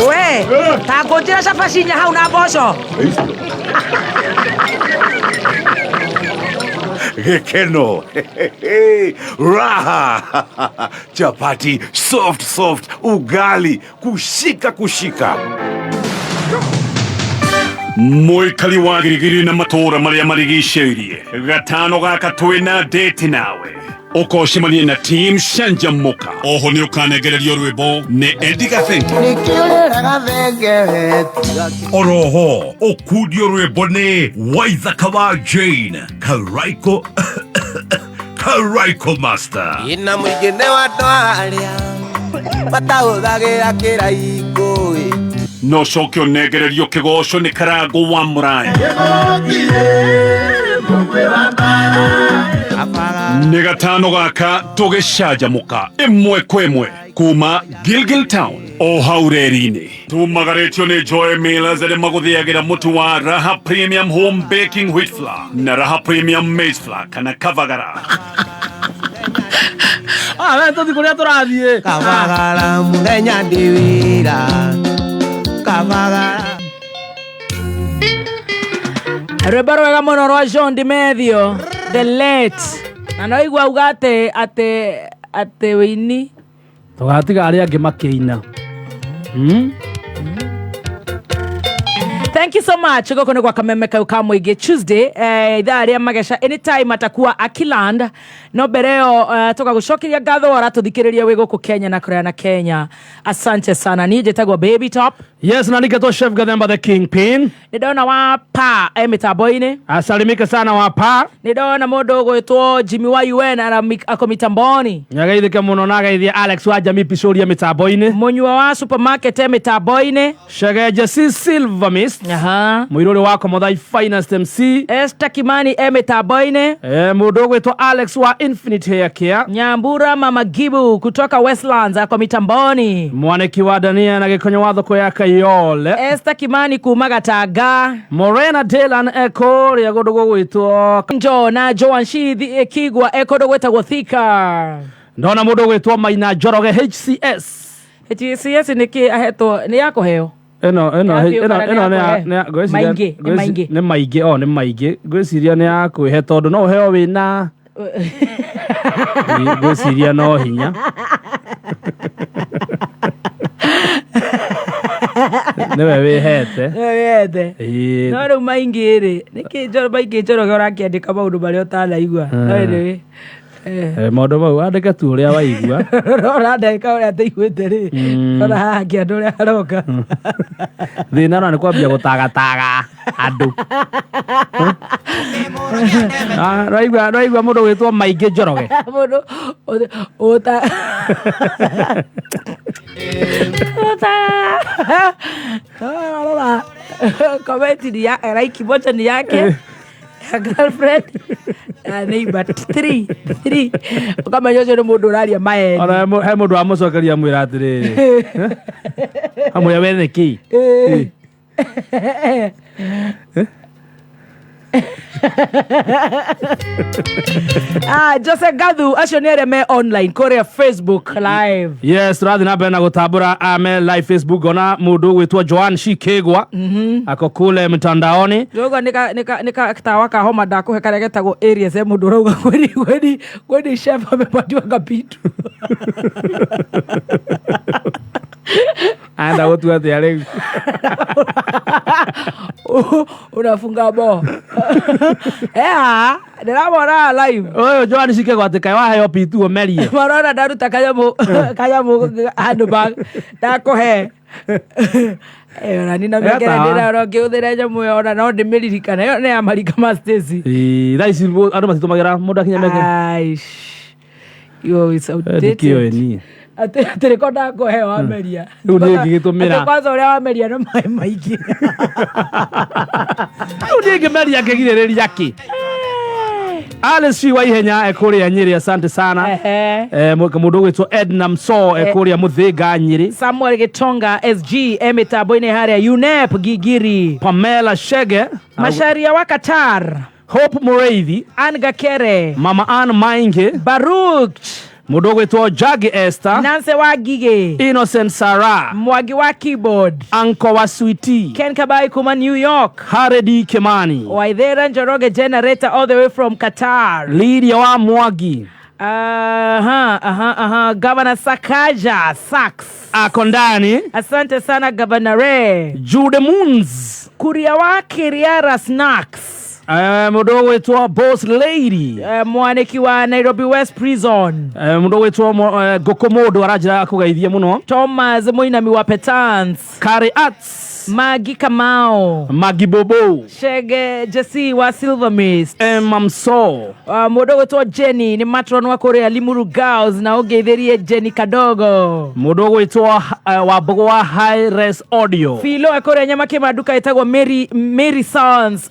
We, takutira chapasinya hauna boso. Gekeno. Raha. Chapati soft, ugali kushika. Moikali wagirigiri na matora maria marigishiriye. Gatano gaka twina date nawe. Okoshimani na team Shanja Moka. Oho ni ukanegererio rwebo ne Ediga Fenti. Oroho okudio rwebo ne Waithakawa Jane. Karaiko Master. Ina mwigene wa dwaria. Bataudagira kiraiko. No shokyo negererio kigosho ni karago wa murai. Negatano gaka togeshaja muka emwe kwemwe kuma Gilgil Town o haurerine tumagaretio ne Joy Millers ere maguthiagira mutu wa Raha Premium Home Baking Wheat Flour na Raha Premium Maize Flour kana kavagara. Entonces kuria turathie kavagara muthenya ndiwira kavagara Rebaro wega muno rwa John Dimethio the late na no igwa ugate ate wini tugatiga ari angi makiina. Thank you so much. Goko ni kwa kamemeka ukamwige Tuesday. Idhaa ria magesha anytime atakuwa Akiland. No bereo toka gushokiria gatho aratuthikiriria we goko Kenya na Korea na Kenya. Asante sana. Nije tagwa Baby Top. Yes, na nikato Chef Gademba the Kingpin. Nidona wapa mitaboine. Asalimike sana wapa. Nidona modo gwetwo Jimmy wa UN ako mitamboni. Nyagaithike muno nagaithia Alex wa Jamii Pisori mitaboine. Monywa wa supermarket mitaboine. Shageje si Silver Mist. Muiruri wako Modai Finest MC. Esther Kimani mitaboine. Mudo gwetwo Alex wa Infinite Hair Care. Nyambura Mama Gibu kutoka Westlands ako mitamboni. Mwaneki wa Dania na gikonyo watho ko yaka yole. Esther Kimani kumagataga. Morena Delan Eko ria godogo gwitwo Njo na Joan Shithi Kigwa Eko dogo Thika. Ndona mudo gwitwo Maina Joroge HCS. HCS niki aheto ni yako heo. Eno ne maige gwiciria ne yakwihe tondu no heo wina gwiciria no hinya newe wihete no ru maingiri niki Joroge urakiandika maundu maria utanaigua no modo mau andika tu uria waigua urandika uria taiguite ri ora haki andu uria aroka thina no ni kwambia gutagataga andu raigua mundu gwitwo Maige Joroge mundu uta comment ni ya like button yake girlfriend neighbor 3 kama yote ni mundu uraria maeni ona he mundu amucokeria mwira atiri amwe wene ki Jose Gadu acio nere me online kore Facebook live. Yes, rathi na bena gutambura me live Facebook ona mundu gwitwo Joan Shikegwa ako kule mtandaoni. Jogo nika kitawa ka homa ndakuhe kare getagwo areas e mundu rauga kweli chef amepatiwa kapitu. Anda watu ati ale unafunga bo ndirabona live oyo Joan Shikegwa ati kai wahe opitu omerie marona ndaruta kayamu handbag ndakuhe ona nina mekere ndira ngiuthira nyamu ona no ndimiririkana yo ne amarika mastesi raisi andu matitumagira mundu akinya meke aish yo it's outdated ate konda ko he wa meria unegi gitumira kwanza uri wa meria no mai maigi unegi meria ngigiriria ki Alice wa ihenya ekuria Nyeri asante sana mundu gwitwo Edna Mso ekuria Muthiga Nyeri Samuel Gitonga SG emitaboine haria UNEP Gigiri Pamela Shege Masharia wa Qatar Hope Mureithi Anga Kere Mama Ann Mainge Baruch Mundu gwitwo Jagi Esther, Nancy wa Gige, Innocent Sarah, Mwagi wa keyboard, Anko wa Sweetie, Ken Kabai kuma New York, Haredi Kimani, Waithera Njoroge generator all the way from Qatar, Lydia wa Mwagi, Governor Sakaja Sax Akondani, asante sana Governor Jude Moons, Kuria wa Kiriara Snacks, mundu gwitwo Boss Lady, mwaniki wa Nairobi West Prison, mundu gwitwo Gokomodo arajira kugaithia muno, Thomas Muinami wa Petans, Kari Arts, Magi Kamau, Magi Bobo, Shege Jesse wa Silver Mist, Mamso, mundu gwitwo Jenny ni matron wa Korea Limuru Girls na ugetherie Jenny Kadogo, mundu gwitwo Wabogo wa High Res Audio, Filo akore nyama maduka itagwo Mary Sons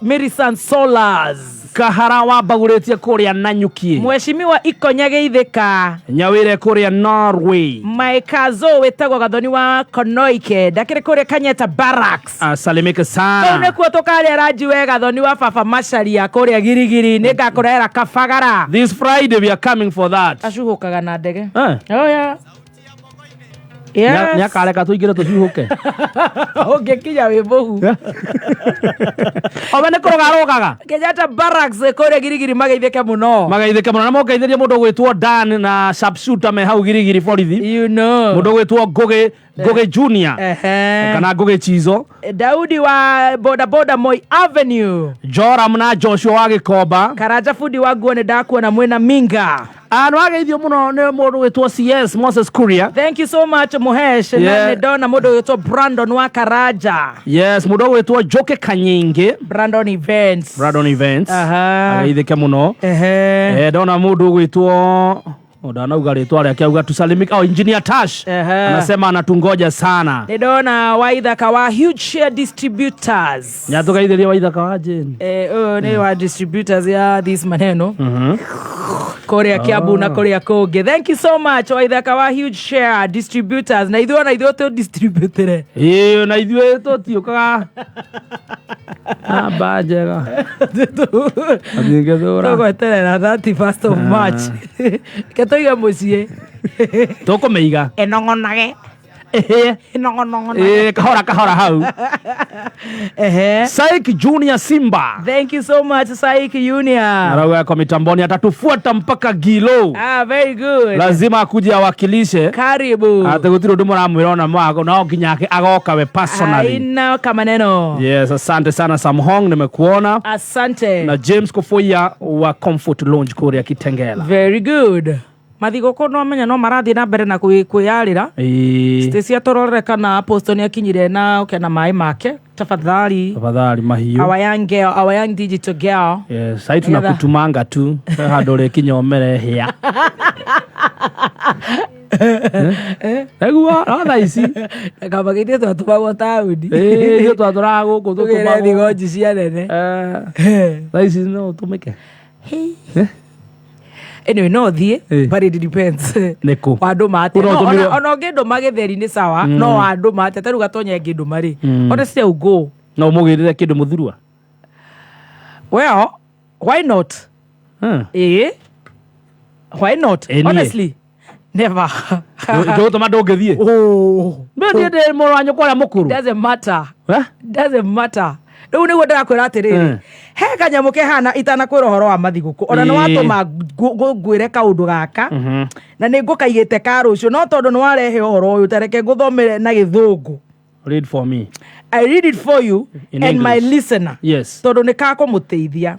Solars, Kahara wa baguritie kuria Nanyuki, Mheshimiwa Ikonyage Itheka, Nyawire kuria Norway, Maikazo wetagwo gathoni wa Konoike dakire kuria Kanyeta Barracks, salimike sana nekuo tukaria rajiwe gathoni wa Fafa Macharia kuria Girigiri ningakurehera Kabagara. This Friday we are coming for that. Acuhukaga na ndege. Oh yeah. Yes. Nyakareka tuigire tucuhuke. Ungekinya wi muhu. Obane kurogarogaga. Kanyeta Barracks kuria Girigiri magaithike muno. Magaithike muno na mogeithirie mundu gwitwo Dan na sharpshooter me hau Girigiri borithi. You know. Mundu gwitwo Goge Junior. Kana Goge Chizo. Daudi wa boda Moi Avenue, Joram na Joshua wa Gikomba, Karaja Fudi wa Guone Dakuona Mwena Minga. Wageithio muno ne mundu gwitwo CS Moses Kuria. Thank you so much Muhesh. Na ndona mundu gwitwo Brandon wa Karaja. Yes, mundu gwitwo Joke Kanyinge, Brandon Events. Ageithike muno. Ndona mundu gwitwo Odanauga ritwa rya kiauga tusalimika engineer Tash. Anasema anatungoja sana. Ndona Waithaka wa Huge Share Distributors. Nyatugaithirie Waithaka wa Jane. Ni wa distributors ya this maneno. Korea Kiabu na Korea Koge. Thank you so much Waithaka wa Huge Share Distributors. Na ithuo to distributor. Na ithuo to tiukaga. Bajega. Athingethura. Tugweterera 31st of March. Ketoiga mucie. Tukumeiga. Enongonage. Kahora hau. Saik Junior Simba. Thank you so much Saik Junior. Arauga kwa mitamboni atatufuata mpaka Gilo. Very good. Lazima akuje awakilishe. Karibu. Atagutiro ndumo na mwirona mwako na okinyake agoka we personally. Aina kama neno. Yes, asante sana Samhong nimekuona. Asante. Na James Kofoya wa Comfort Lounge Korea Kitengela. Very good. Mathigũkũ no menya no marathi na mbere na kwĩyarĩra. Stacy atororeka na Apostoni akinyire na ukena mai make. Tafadhali mahiũ. Our young digital girl. Yes, sai tunakutumanga tu. Handore kinyomere hia. Egua no thaisi. Kama githĩ twatũmagwo taũni. Ithuĩ twatũraga gũkũ tũtũmagwo thigonji cia nene. Thaisi no ũtũmĩke. Anyway, no thie, but it depends. Neko. Wadu mate. Ono ngendo magetheri ni sawa, no wadu mate. Taru gatonya ngendo mari. Honestly, I'll go. No mugirire kindu muthurua. Well, why not? Why not? Honestly, never. Ndio toma ndongethie. Mbende de moranyo kwa mukuru. Doesn't matter. Doesn't matter. Riu niguo ndirakwira atiriri he kanyamu kehana itana kwira uhoro wa mathiguku ona no watuma ngwire kaundu gaka na ningukaigite ka rucio no tondu no warehe uhoro uyu tareke nguthomere na githungu. Read for me. I read it for you in and English. My listener. Yes. Tondu nikakumuteithia.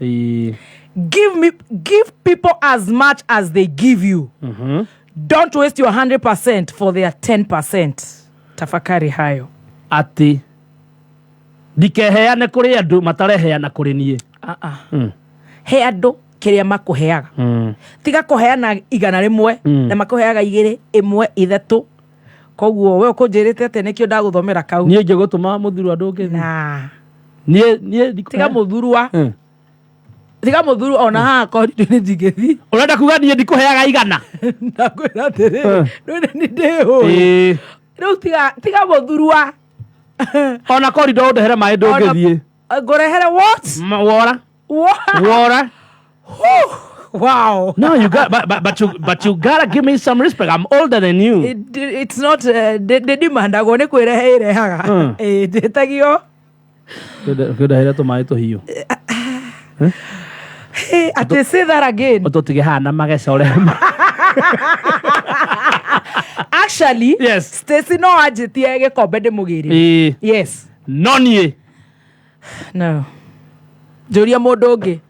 Give people as much as they give you. Don't waste your 100% for their 10%. Tafakari hayo. Ati ndikeheane kuri andu matareheana kuri nie. He andu kiria makuheaga. Tiga kuheana 100 na makuheaga 2 1 3. Koguo we ukunjirite ate nikio ndaguthomera kau. Nie ngegutuma muthuru andu ngethi. Nie tiga muthurua. Tiga muthuru ona ha kodi ni njigethi. Urenda kuga nie ndikuheaga 100. Ndakwira atiri. Ni ndeho. Riu tiga muthurua. Ona corridor ndehere mai ndungethie. Ngorehere what? Wora. Wow. No, you got, but you gotta give me some respect. I'm older than you. It's not the demand agone kwireheire haga. Detagio. Good hera to mai to hiyo. Hey, ate say that again. Ototige hana magecore. Actually, yes. Stacy no ajitie gikombe de mugiri. Yes. Nonye. No. Joria modonge.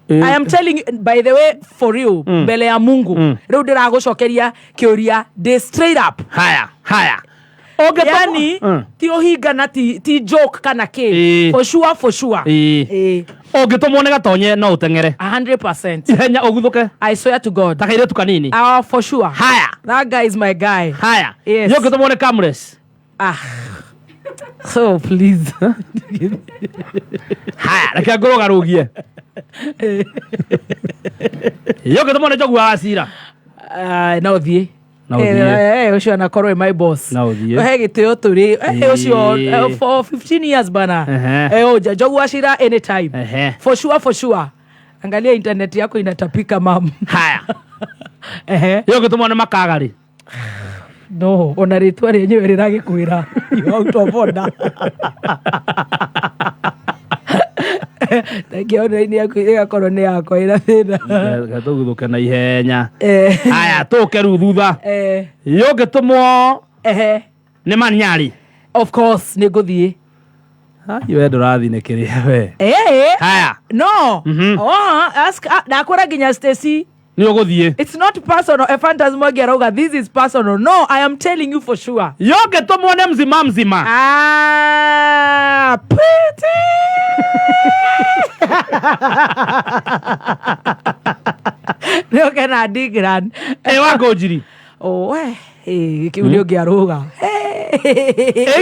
I am telling you, by the way, for real, mbele ya Mungu. Reu ndiragucokeria kiuria de straight up. Haya. Yani, ti ohiga na ti joke kana ke. For sure. Ogetomwo nĩ gatonye no utengere 100%. ihenya oguthuke. I swear to God. Takaire tukanini. For sure. Haya. That guy is my guy. Haya. Yes. Ogetomwo nĩ Camres. So please. Haya, reke ngũrũgarugie. Ogetomwo nĩ Njogu wa Acira. No thie. Ucio anakorwo my boss. No thie. He gitio turi. Ucio for 15 years bana. Njogu wa Acira anytime. For sure. Angalia internet yako inatapika mam. Haya. Ogetomwo nĩ Makagari. No, ona ritwa rĩenyewe rĩragĩkwĩra you out of order. Takĩona-inĩ yaku ĩgakorwo nĩ yakwa ĩna thĩna. Gatũgũthũke na ihenya. Haya, tũke rĩu thutha. Ũngĩtũmwo nĩ Maniari. Of course, nĩ ngũthiĩ. Iwe ndũrathiĩ nĩ kĩrĩa we. Haya. No. Ndakwĩra nginya Stacy. It's not personal. Phantasm Mwagiarauga, this is personal. No, I am telling you for sure. Yogetomwo nĩ mzima. Pretty. Nĩoke na Digran. Wangũnjiri. Kiulio Ngiarauga.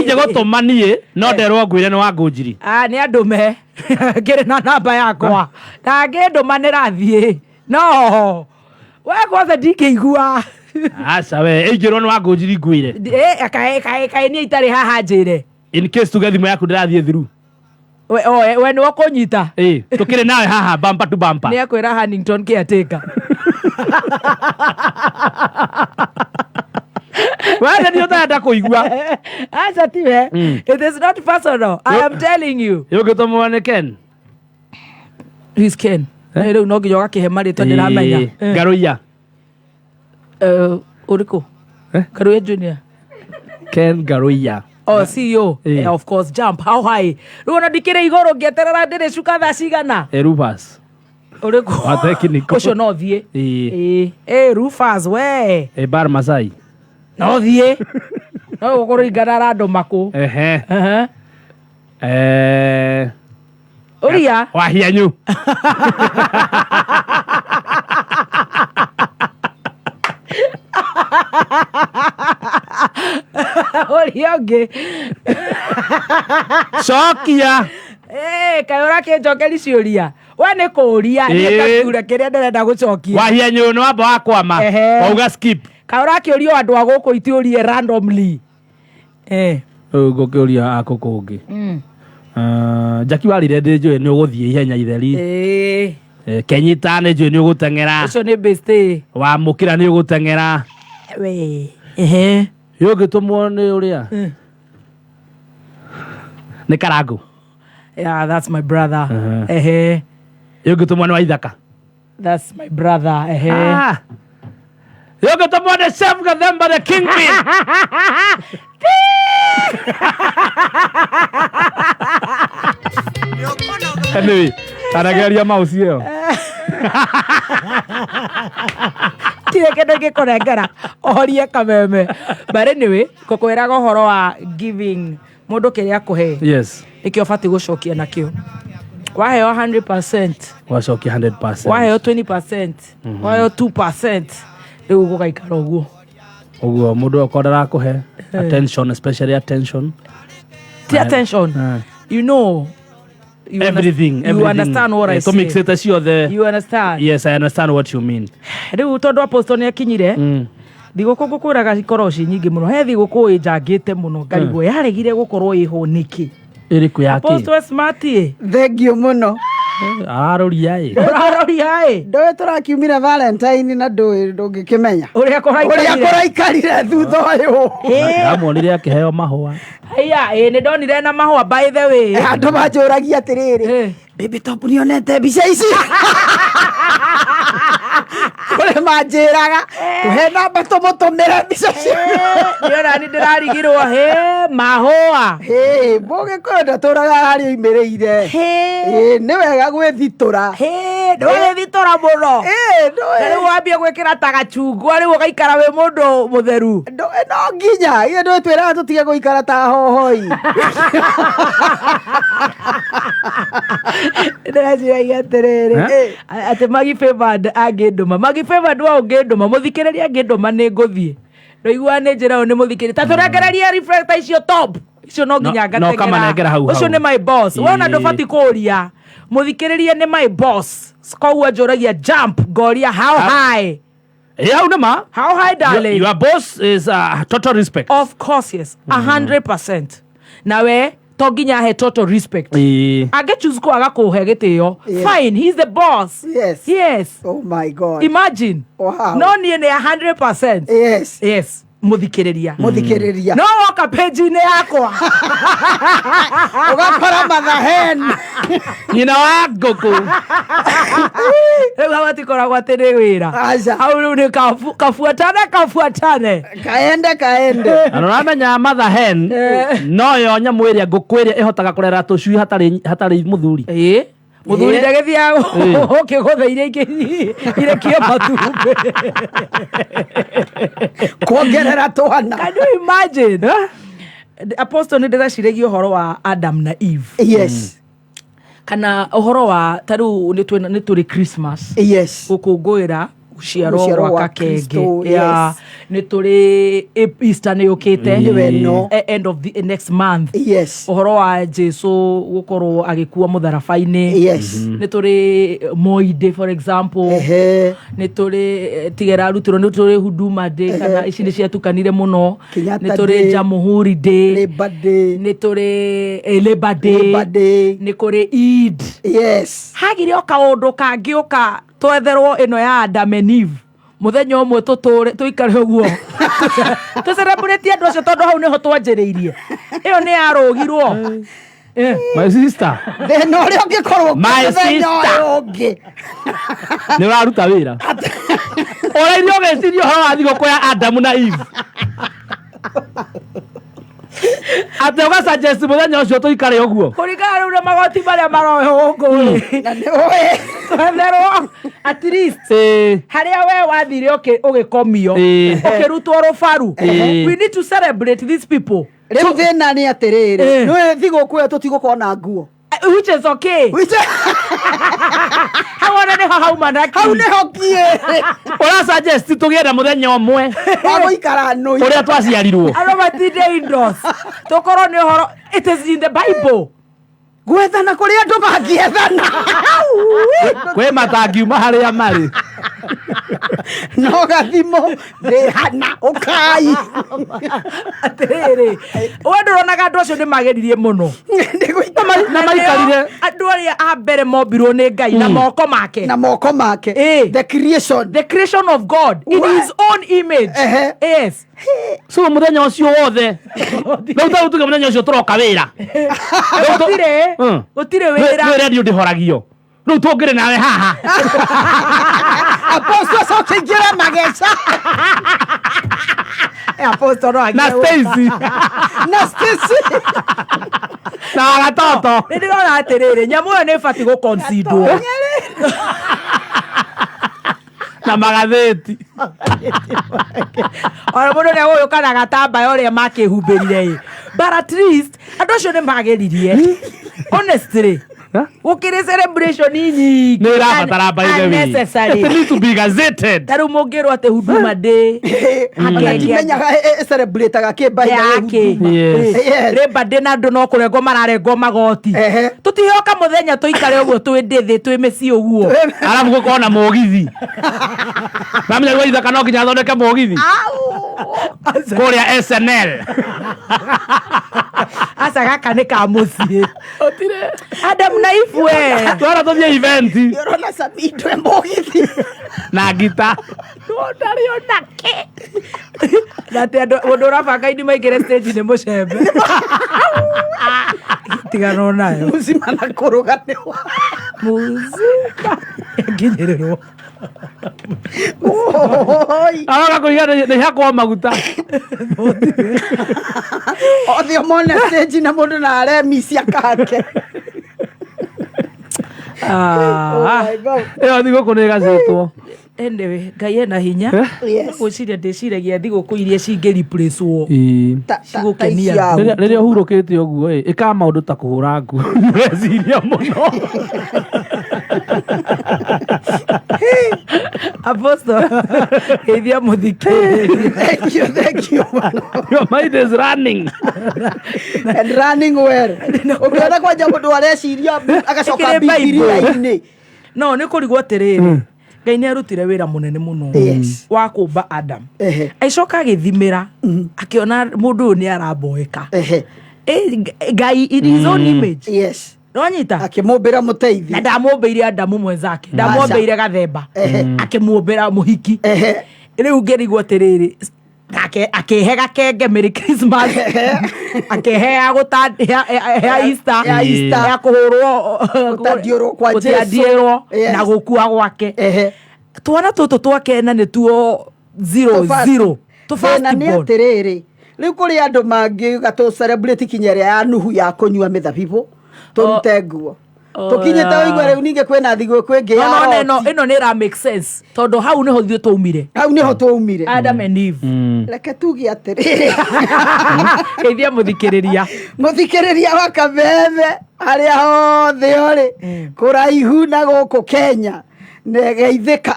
Nje gũtũma niĩ no nderwo ngwĩre nĩ Wangũnjiri. Nĩ andũme. Ngĩrĩ na namba yakwa. Na ngĩndũma nĩrathiĩ. No. Wewe kwanza ndikĩigua. Aca we, ĩngĩrwo nĩ Wangũnjiri ngwĩre. Kaĩ niĩ itarĩ haha njĩre. In case tuge thimũ yaku ndĩrathiĩ through. We nĩwe kũnyita. Tũkĩrĩ nawe haha bumper to bumper. Nĩ akwĩra Hannington caretaker. Wewe ndio ũtarenda kũigua. Aca tiwe. It is not personal. I am telling you. Ũngĩtũmwo nĩ Ken. Who's Ken? Rĩu no nginya ũgakĩhe marĩtwa ndĩramenya. Ngaruiya. Ũrĩkũ? Ngaruiya Junior. Ken Ngaruiya. CEO. Of course, jump. How high? Rĩu ona ndikĩrĩ igũrũ ngĩeterera ndĩrĩ cuka thaa cigana. Rufus. Ũrĩkũ? Wa technical. Ũcio no thiĩ. Rufus we. Bar Masai. No thiĩ. No gũkorwo ingana andũ makũ. Uria. Wahianyu. Uria ũngĩ. Cokia. Kaĩ ũrakĩnjokeri ciũria. We nĩ kũũria. Niĩ ngakiura kĩrĩa ndĩrenda gũcokia. Wahianyu nĩ wamba wa kwama. Wauga skip. Kaĩ ũrakĩũrio andũ a gũkũ itiũrie randomly. Ngũkĩũria akũ kũngĩ. Jackie warire ndĩ njũĩ nĩ ũgũthiĩ ihenya itheri. Kenyita nĩ njũĩ nĩ ũgũteng'era. Ũcio nĩ bĩstĩ. Wamũkĩra nĩ ũgũteng'era. Ũngĩtũmwo nĩ ũrĩa. Nĩ Karangũ. Yeah, that's my brother. Ũngĩtũmwo nĩ Waithaka. That's my brother. Ũngĩtũmwo nĩ Chef Gathemba the Kingpin. Anyway, anageria mouse ĩyo. Tire kĩndũ gĩkũrengera ohorie kameme. But anyway, ngũkwĩraga ũhoro wa giving mũndũ kĩrĩa akũhe. Yes. Nĩkĩo ũbatiĩ gũcokia nakĩo. Waheo 100%. Wacokia 100%. Waheo 20%. Waheo 2%. Rĩu gũgaikara ũguo. Ũguo mũndũ akora arakũhe attention, especially attention. Attention. You know. Everything. You understand what I say. To make it as you're You understand? Yes, I understand what you mean. Rĩu tondũ apostle nĩ akinyire. Thigũkũ ngũkwĩraga ikorwo ci nyingĩ mũno. He thigũkũ ĩnjangĩte mũno. Ngarigwo yaregire gũkorwo ĩho nĩkĩ. Ĩrĩkũ yake? Apostle smart. Thengio mũno. Araroria ĩ. Ũraroria ĩ. Ndoe tũrakiumire Valentine na ndũngĩkĩmenya. Ũrĩa kũraikarire thutha ũyũ. Ndamuonire akĩheo mahũa. Haya, nĩ ndonire na mahũa by the way. Andũ manjũragia atĩrĩrĩ. Baby top nĩonete mbica ici. Kũrĩ manjĩraga tũhe namba tũmũtũmĩre mbica icio. Nĩona nĩ ndĩrarigirwo mahũa. Mũgĩkũyũ ndatũraga harĩa oimĩrĩire. Nĩ wega gwĩthitũra. Ndũgĩthitũra mũno. Rĩu wambie gwĩkĩra ta gachungwa rĩu ũgaikara wĩ mũndũ mũtheru. No nginya ithe ndũĩ twĩraga tũtige gũikara ta hohoi. Ndĩreciria atĩrĩrĩ atĩ Magi Favored angĩndũma Magi Favored wa ũngĩndũma mũthikĩrĩria angĩndũma nĩ ngũthiĩ ndũigua nĩ njĩra ũyũ nĩ mũthikĩrĩria ta tũrekereria reflector icio top icio no nginya ngatengera ũcio nĩ my boss wona ndũbati kũria mũthikĩrĩria nĩ my boss koguo njũragia jump ngoria how high. Yeah, Unama. How high, darling? Your boss is total respect. Of course, yes. 100%. Nawe toginya he total respect. Choose ko aga kuhe gitio. Fine, he's the boss. Yes. Yes. Oh my God. Imagine. Wow. No ni 100%. Yes. Yes. Muthikiriria. Muthikiriria. No woka page ni yakwa. Ugakora mathahen. Nyina wa ngũkũ. Rĩu hawatikoragwo atĩ nĩ wĩra. Hau rĩu nĩ kabuatane. Kaende. Anoramenya mother hen no yo nyamũ ĩrĩa ngũkũ ĩrĩa ĩhotaga kũrera tũcui hatarĩ mũthuri. Muthuri ndagĩthiaga ũkĩgũtha iria kie matumbĩ. Kuongerera twana. Can you imagine? Apostle nĩ ndĩreciria ũhoro wa Adam na Eve. Yes. Kana ũhoro wa tarĩu nĩ tũrĩ Christmas. Yes. Gũkũngũĩra gũciarwo gwa kakenge. Nĩ tũrĩ Easter nĩ yũkĩte. End of the next month. Yes. Ũhoro wa Jesu gũkorwo agĩkua mũtharabai-inĩ. Yes. Nĩ tũrĩ Moi Day for example. Nĩ tũrĩ tigera rutirwo nĩ tũrĩ Huduma Day kana ici nĩ ciatukanire mũno. Nĩ tũrĩ Jamhuri Day. Labor Day. Nĩ tũrĩ Labor Day. Nĩ kũrĩ Eid. Yes. Hagire o kaũndũ kangĩũka twetherwo ĩno ya Adam and Eve muthenya ũmwe tũikare ũguo tũcelebrate andũ acio tondũ hau nĩho twanjĩrĩirie ĩyo nĩ yarũgirwo. My sister. Thĩna ũrĩa ũngĩkorwo my sister ũngĩ nĩ ũraruta wĩra ũrĩa ũgeciria ũhoro wa thigũkũ ya Adam na Eve atĩ ũgasuggest mũthenya ũcio tũikare ũguo kũringana rĩu na magoti marĩa marohwo ũguo na nĩ ũĩ twetherwo at least harĩa we wathire ũgĩkomio ũkĩrutwo rũbaru. We need to celebrate these people. Rĩu thĩna nĩ atĩrĩrĩ nĩ thigũkũ ĩyo tũtigũkorwo na nguo. Which is okay. Hau nĩho kie ũrasuggest tũgĩe na mũthenya ũmwe wa gũikara nũi ũrĩa twaciarirwo andũ matinde indoors tũkorwo nĩ ũhoro it is in the Bible. gwethana kũrĩa andũ mangĩethana kwĩ matangiuma harĩa marĩ no gathimo rĩhana ũkai atĩrĩrĩ we ndũronaga andũ acio nĩ mageririe mũno na maikarire andũ arĩa a mbere mombirwo nĩ Ngai na moko make the creation of God in his own image. Yes. So mũthenya ũcio wothe rĩu tũtuge mũthenya ũcio tũroka wĩra gũtirĩ wĩra wĩra nĩ ndĩhoragio rĩu tũngĩrĩ nawe haha Apostle sokĩngĩra mageca Apostle no na Stacy na gatoto nĩ ndĩrona atĩrĩrĩ nyamũ ĩyo nĩ ĩbati gũconsidwo na magathĩti ona mũndũ nĩ agũyũka na gatambaya ũrĩa makĩhumbĩrire but at least andũ acio nĩ mageririe honestly ukiri celebration nyingi nĩ irabatara by the way it needs to be gazetted taru mũngĩrwo atĩ Huduma Day akimenyaga celebrateaga kĩmba Labor Day na andũ no kũrengwo mararengwo magoti tũtihoka mũthenya tũikare ũguo twĩ ndĩthĩ twĩ mĩciĩ ũguo arabu gũkorwo na mũgithi namenya gwa ithaka no nginya athondeke mũgithi kũrĩa SNL asa gaka nä ka må ciä Otire. Adam naifu Twara tuthie event Yorona sabitwe mogithi. na gita. ndarä o nake natä må ndå å rabanga ini maingä re stage nä må cembe tigano nayo Muzima na kuruganiwa. muzika nginyä rä rwo Oi. Araga kuigana nä hakwa maguta. Othio mone stage na mundu na aremisia kake. Oh my God. Ĩyo thigũkũ nĩ ĩgacĩtwo. anyway ngai ena hinya Yes. gwĩciria ndĩciragia thigũkũ iria cingĩ replace wo Cigũkenia Cigũkenia. Rĩrĩa ũhurũkĩte ũguo ĩkaga maũndũ ta kũhũra nguo weciria mũno. Apostle geithia mũthikĩrĩria Thank you. Your mind is running. And running well. Ukiona kwanja mundu areciria agacoka Ĩkĩrĩ Bible. Bibilia-inĩ. no nĩ kũrigwo atĩrĩrĩ ngai nĩ arutire wĩra mũnene mũno Yes. wa kũmba Adam Ehe. aicoka agĩthimĩra akĩona mũndũ ũyũ nĩ aramboeka Ehe. ngai in his own image Yes. nonyita Akimumbira muteithia. na ndamũmbĩire Adamu mwenzake ndamũmbĩire gathemba akĩmũmbĩra mũhiki Ehe. rĩu ngĩrigwo atĩrĩrĩ akĩhe gakenge Merry Christmas akĩhe ya Easter Ya Easter. ya kũhũrwo Gũtandiũrwo kwa Jesu. gũtandiũrwo Yes. na gũkua gwake Ehe. twana tũtũ twakena nĩ tuo 0-0 Thĩna nĩ atĩrĩrĩ rĩu kũrĩ andũ mangĩuga tũ celebrate kinya ĩrĩa ya nuhu ya kũnyua mĩthabibũ tũrute nguo tũkinyĩte ũigua rĩu ningĩ kwĩna thigũkũ ĩngĩ ya roti. ĩno nĩ ĩra make sense tondũ hau nĩho ithuĩ twaumire hau nĩho twaumire Adam and Eve reke tuge atĩrĩrĩ geithia mũthikĩrĩria mũthikĩrĩria wa Kameme harĩa hothe ũrĩ kũraihu na gũkũ Kenya nĩgeithĩka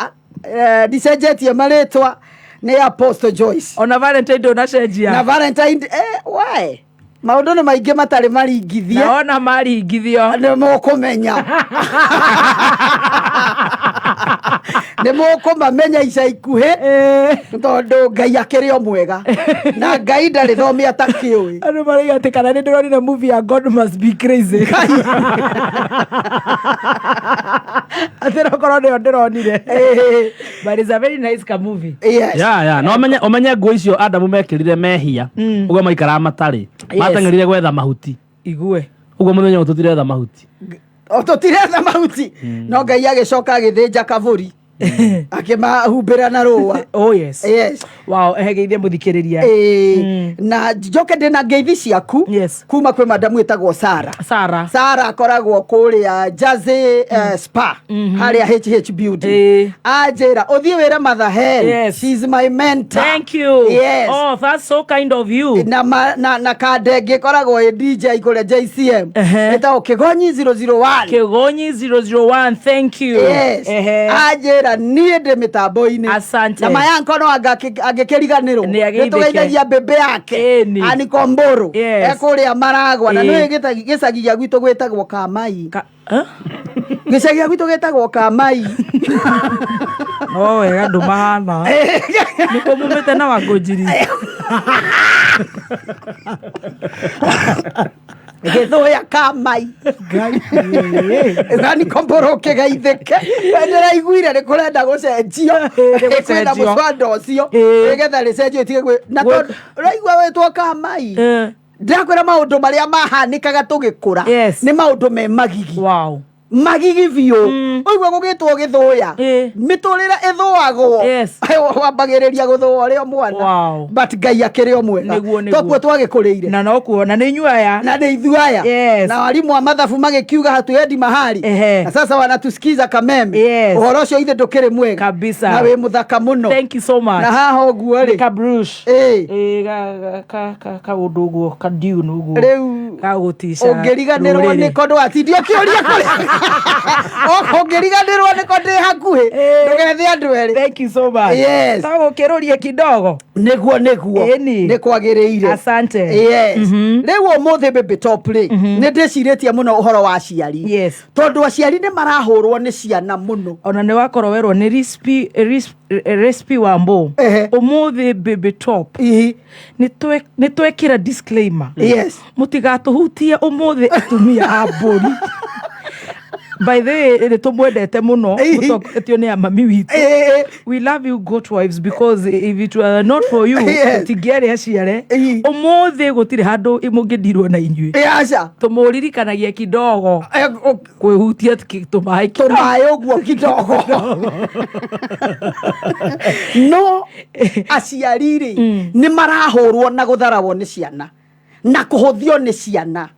ndicenjetie marĩtwa nĩ Apostle Joyce ona Valentine ndũnacenjia na Valentine why maũndũ nĩ maingĩ matarĩ maringithie na ona maringithio nĩ mũkũmenya nĩ mũkũmamenya ica ikuhĩ tondũ Ngai akĩrĩ o mwega na Ngai ndarĩ thomi atakĩũĩ andũ maraiga atĩ kana nĩ ndĩronire movie ya God Must Be Crazy atĩ nokorwo nĩyo ndĩronire but it's a very nice ka movie yes Ya no ũmenye nguo icio Adamu mekĩrire mehia ũguo maikaraga matarĩ mateng'erire gwetha mahuti igue ũguo mũthenya tũtiretha mahuti o tũtiretha mahuti no Ngai agĩcoka agĩthĩnja kabũri akĩmahumbĩra na rũa oh yes yes wow geithia mũthikĩrĩria na njoke ndĩna ngeithi ciaku Yes. kuma kwĩ madamu ĩtagwo Sarah akoragwo kũrĩa Jersey spa harĩa HH Beauty anjĩra ũthiĩ wĩre Mother Hell Yes. she's my mentor thank you Yes. oh that's so kind of you na kandenge koragwo ĩ DJ kũrĩa JCM ĩtagwo Kĩgonyi 001 Kĩgonyi 001 thank you yes anjĩra niĩ ndĩ mĩtambo-inĩ Asante. na mayanko no angĩkĩriganĩrwo Nĩ agĩithĩke. nĩtũgeithagia mbembe yake Ĩni. Anikombũrũ Yes. ekũrĩa Maragwa na nĩwe Ĩ. gĩcagi gĩa gwitũ gwĩtagwo Kamai Huh? gĩcagi gĩa gwitũ gĩtagwo Kamai no wega ndũmahana nĩkũ mumĩte na Wangũnjiri gĩthũya Kamai Anikombũrũ ũkĩgeithĩke ndĩraiguire nĩ kũrenda gũcenjio kwenda mũcwanda ũcio nĩgetha rĩcenjio ĩtige na tondũ ũraigua wĩtwo Kamai ndakwĩra maũndũ marĩa mahanĩkaga tũgĩkũra Yes. nĩ maũndũ me magigi wow magigi biũ ũigua gũgĩtwo gĩthũya mĩtũrĩre ĩthũagwo Yes. wambagĩrĩria gũthũa ũrĩ o mwana Wow. but Ngai akĩrĩ o mwega Nĩguo. tokuo twagĩkũrĩire na no kuona nĩ inyuaya na nĩ ithuaya Yes. na walimu wa mathabu magĩkiuga hatuendi mahali Ehe. na sasa wanatusikiza Kameme Yes. ũhoro ũcio ithe ndũkĩrĩ mwega Kabisa. na wĩ mũthaka mũno thank you so much na haha ũguo rĩ kabrush kaũndũ ũguo kadiun ũguo rĩu gagũtica ũngĩriganĩrwo nĩko ndwatindio kĩũria ũngĩriganĩrwo nĩko ndĩ hakuhĩ ndũgethe andũ erĩ thank you so much Yes. tagũkĩrũrie kidogo Neguo nä kwagä asante yes rä u må baby top rä nä ndä cirä muno å horo wa aciari yes tondå aciari nä marahå rwo nä ciana muno ona nä wakorwo werwo nä recipe wa mbå å må thä baby top nä twekä ra disclaimer yes må tigatå hutie å må thä atumia a mbåri by the way nä tå mwendete må no må tongoretio nä a mami witå we love you goat wives because if it were not for you tingĩarĩ aciare ũmũthĩ gũtirĩ handũ mũngĩndirwo na inyuĩ aca tå må ririkanagia kidogo kwĩ hutia tũmaĩ å guo kidogo no aciari rĩ nĩ marahå rwo na gå tharagwo nĩ ciana na kå hå thio nĩ ciana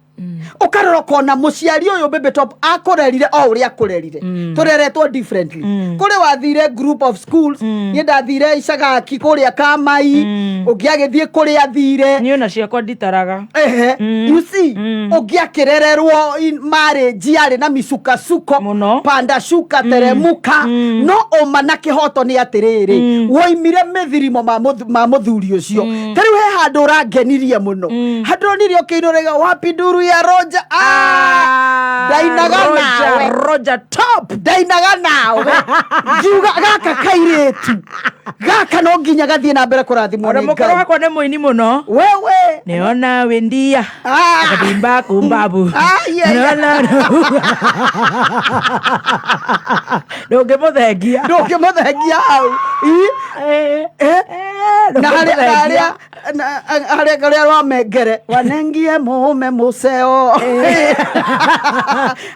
ukarora kona muciari uyu baby top akorerire o uria akorerire tureretwo differently kuri wathire group of schools ni ndathire icagaki kuria kamai ungiagithie kuria thire ni ona ciakwa nditaraga you see ungiakirererwo marriage yari na misukasuko panda shuka teremuka no oma na kihoto ni atiriri woimire mithirimo ma muthuri ucio tari we handu rangenirie muno handu nirio kirorega wapi nduru ya Roger Roger top dainaga nawe juga gaka kairetu gaka no nginya gathie na mbere kurathimwo ni mukoro wakwa ni muini muno wewe niona wendia akadimba kumbabu ndungimuthengia au na haria wamengere wanengie mume museo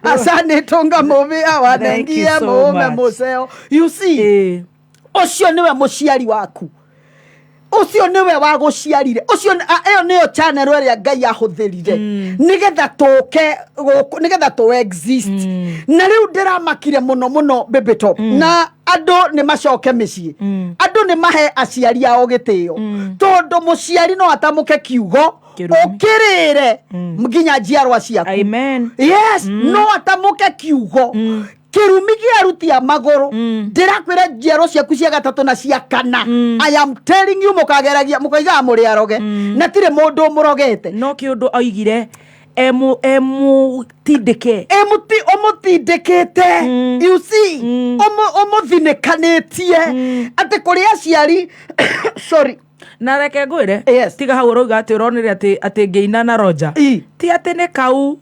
asani tunga muvia wanengie mume museo you see ucio niwe muciari waku ucio niwe wa guciarire ucio eyo niyo channel ĩrĩa Ngai ahũthĩrire nigetha tũke nigetha tũ exist na rĩu ndĩramakire muno baby top na andũ nĩ macoke mĩciĩ andũ nĩ mahe aciari ao gĩtĩo tondũ mũciari no atamũke kiugo ukirire nginya njiarwa ciaku amen yes no atamuke kiugo kirumi giarutia maguru ndirakwira njiarwa ciaku cia gatatu na cia kana I am telling you mukageragia mukaiga muri aroge na tire mundu murogete no kiundu oigire emutindike omutindikite you see omuthinekanĩtie ati kuri aciari sorry na reke ngwire yes. tiga hau uroiga ati uronire ati ngeina na Roger ti ati nĩ kau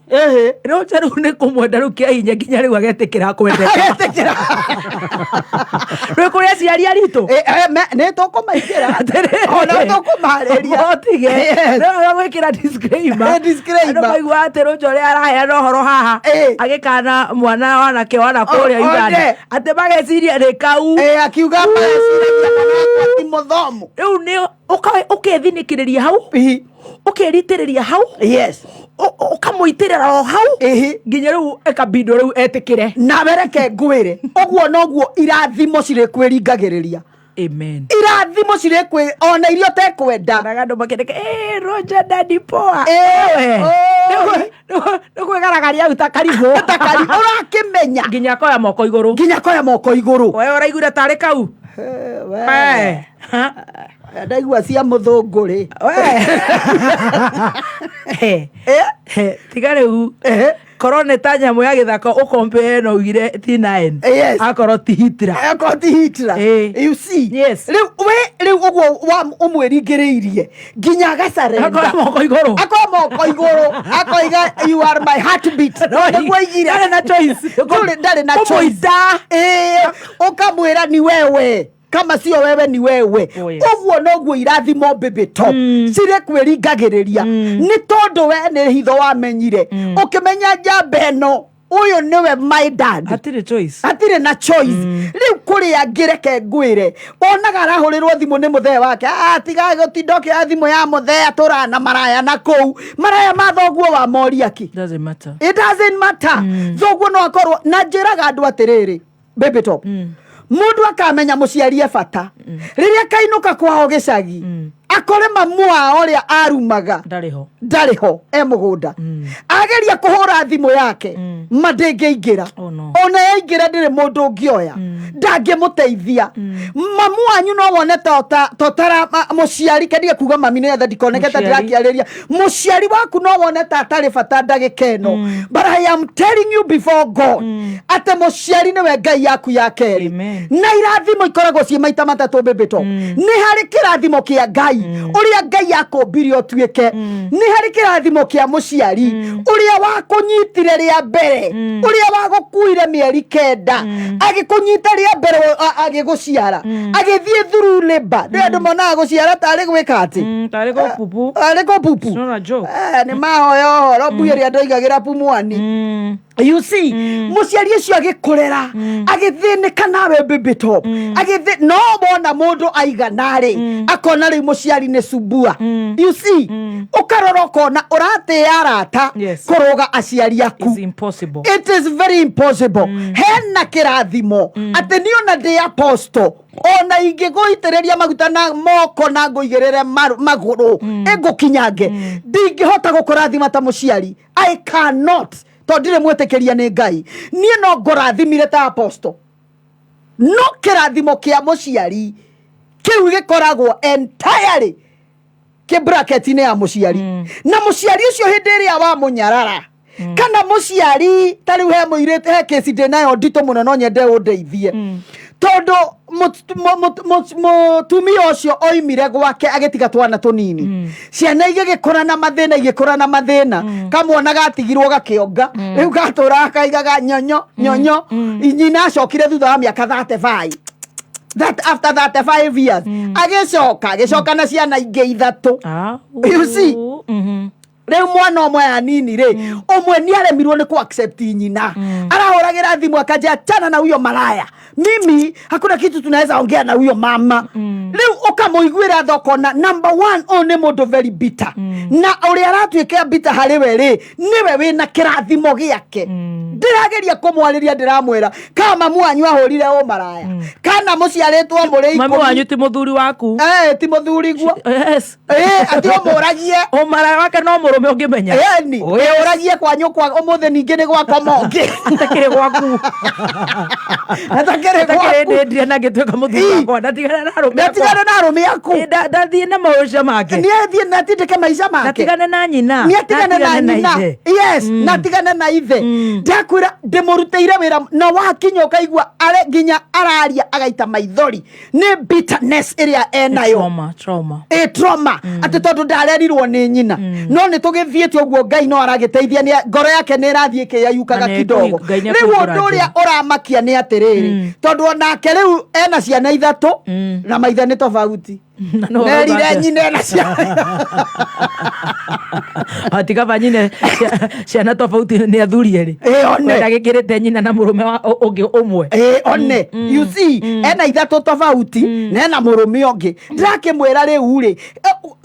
Roger rĩu nĩ kũmwenda rĩu kĩa hinya nginya rĩu agetikĩra kwendeka rĩu kũrĩ aciari aritũ nĩ tũkũmaingĩra ona tũkũmarĩria otige rĩu gwĩkĩra disclaimer andũ maigua atĩ Roger ũrĩa araheana ũhoro haha agĩkana mwana wanake wana kũrĩa Uganda atĩ mageciria nĩ kau akiuga mageciria kana ti mũthomu rĩu nĩ ũkethinĩkĩrĩria hau ũkeritĩrĩria hau yes ũkamũitĩrĩra o hau nginya rĩu ekabindo rĩu etĩkĩre na bereke ngwĩre ũguo noguo irathimo cirĩkwĩringagĩrĩria amen irathimo cirĩkwĩ ona irio tekwenda na andũ makĩndĩka Roger daddy poa nĩ kwĩgaragaria hau ta karigũ ũrakĩmenya nginya koya moko igũrũ we ũraiguire tarĩ kau ndaigua cia mũthũngũ tiga rĩu korwo nĩ ta nyamũ ya gĩthaka ũkompee no ugire T9 akorwo ti Hitler you see rĩu ũguo ũmwĩringĩrĩirie nginya agacarenda akoya moko igũrũ akoiga you are my heartbeat ndarĩ na choice ũkamwĩra ni wewe kama sio wewe ni wewe uguo noguo irathimo baby top cirekwĩringagĩrĩria nĩ tondũ we nĩ hitho wamenyire ukimenya njamba ĩno uyu niwe my dad hatirĩ na choice rĩu kũrĩa ngĩreke ngwĩre onaga arahũrĩrwo thimũ nĩ mũthee wake tiga gũtindokĩra thimũ ya mũthee tũrana maraya na kũu maraya ma thoguo wa moria ki it doesn't matter thoguo no akorwo na njĩraga andũ atĩrĩrĩ baby top mundu akamenya muciarie bata riria kainuka kwao gicagi akore mamu wao ria arumaga ndariho mugunda ageria kuhura thimu yake mandingiingira ona yaingira ndire mundu ngioya ndangĩmũteithia mamu wanyu no wone totara mũciari kendige kuga mami nĩ etha ndikonekete ndĩrakĩarĩria mũciari waku no wone ta atarĩ bata ndagĩka ĩno but I am telling you before God atĩ mũciari nĩwe Ngai yaku ya kerĩ na irathimo ikoragwo ciĩ maita matatũ mbĩmbĩto nĩ harĩ kĩrathimo kĩa Ngai ũrĩa Ngai yakũmbirie ũtuĩke nĩ harĩ kĩrathimo kĩa mũciari ũrĩa wakũnyitire rĩa mbere ũrĩa wagũkuire mĩeri 9 agĩkũnyita rĩa mbere agĩgũciara agĩthiĩ through labor nĩ andũ monaga gũciara tarĩ gwĩka atĩ tarĩ gũpupu it's not a joke nĩ mahoya ũhoro mbuĩrĩ andũ aigagĩra pumwani you see mũciari ũcio agĩkũrera agĩthĩnĩka nawe mbĩmbĩto no wona mũndũ aiganarĩ akona rĩu mũciari nĩ subua you see ũkarora ũkona ũratĩa arata kũrũga aciari aku it is very impossible hena kĩrathimo atĩ nĩ ona ndĩ apostle ona ingĩgũitĩrĩria maguta na moko na ngũigĩrĩre magũrũ ĩngũkinyange ndingĩhota gũkũrathima ta mũciari I cannot tondire mwĩtĩkĩria nĩ Ngai niĩ no ngũrathimire ta apostle no kĩrathimo kĩa mũciari kĩu gĩkoragwo entirely bracket-inĩ ya mũciari na mũciari ũcio hĩndĩ ĩrĩa wa mũnyarara kana mũciari tarĩu he mũirĩte he kĩci ndĩ nayo nditũ mũno no nyende ũndeithie tondũ mũtumia ũcio oimire gwake agĩtiga twana tũnini ciana igĩgĩkũra na mathĩna kamwana gatigirwo gakĩonga rĩu gatũra kaigaga nyonyo nyina acokire thutha wa mĩaka 35 that after 35 years agĩcoka na ciana ingĩ 3 you see rĩu mwana ũmwe anini ũmwe nĩ aremirwo nĩ accept nyina arahũragĩra thimũ akaja achana na huyo malaya mimi hakuna kitu tunaweza ongea na huyo mama leo ukamũiguĩra thokona number 1 one mũndũ very bitter na ũrĩa aratuĩka bitter harĩ we niwe wĩna kĩrathimo gĩake ndĩrageria kũmwarĩria ndĩramwĩra kama mamu wanyu ahũrire ũmaraya kana mũciarĩtwo mũrĩ mamu wanyu ti mũthuri waku ti mũthuri guo yes ati ũmũragie ũmaraya wake no mũrũme ũngĩmenya ni ũragie kwanyu kwa ũmũthĩ ningĩ nĩ gwakwa monge atakĩrĩ gwaku ndire na gĩtuĩka mũthuri wakwa ndatigana na arũme aku ndathiĩ na maũca make nĩathiĩ natindĩke maica make natigane na nyina nĩatigane na nyina yes natigane na ithe ndakwĩra ndĩmũrutĩire wĩra na wakinya ũkaigua nginya araria agaita maithori nĩ bitterness ĩrĩa enayo trauma atĩ tondũ ndarerirwo nĩ nyina no nĩ tũgĩthiĩte ũguo Ngai no aragĩteithia ngoro yake nĩ ĩrathiĩ kĩyayukaga kidogo rĩu ũndũ ũrĩa ũramakia nĩ atĩrĩrĩ tondũ onake rĩu ena ciana 3 na maithe nĩ tofauti nerire nyine na ciana atikaba nyine ciana tofauti nĩ athuri erĩ ndagĩkĩrĩte nyina na mũrũme ũngĩ ũmwe one you see ena 3 tofauti na ena mũrũme ũngĩ ndĩrakĩmwĩra rĩu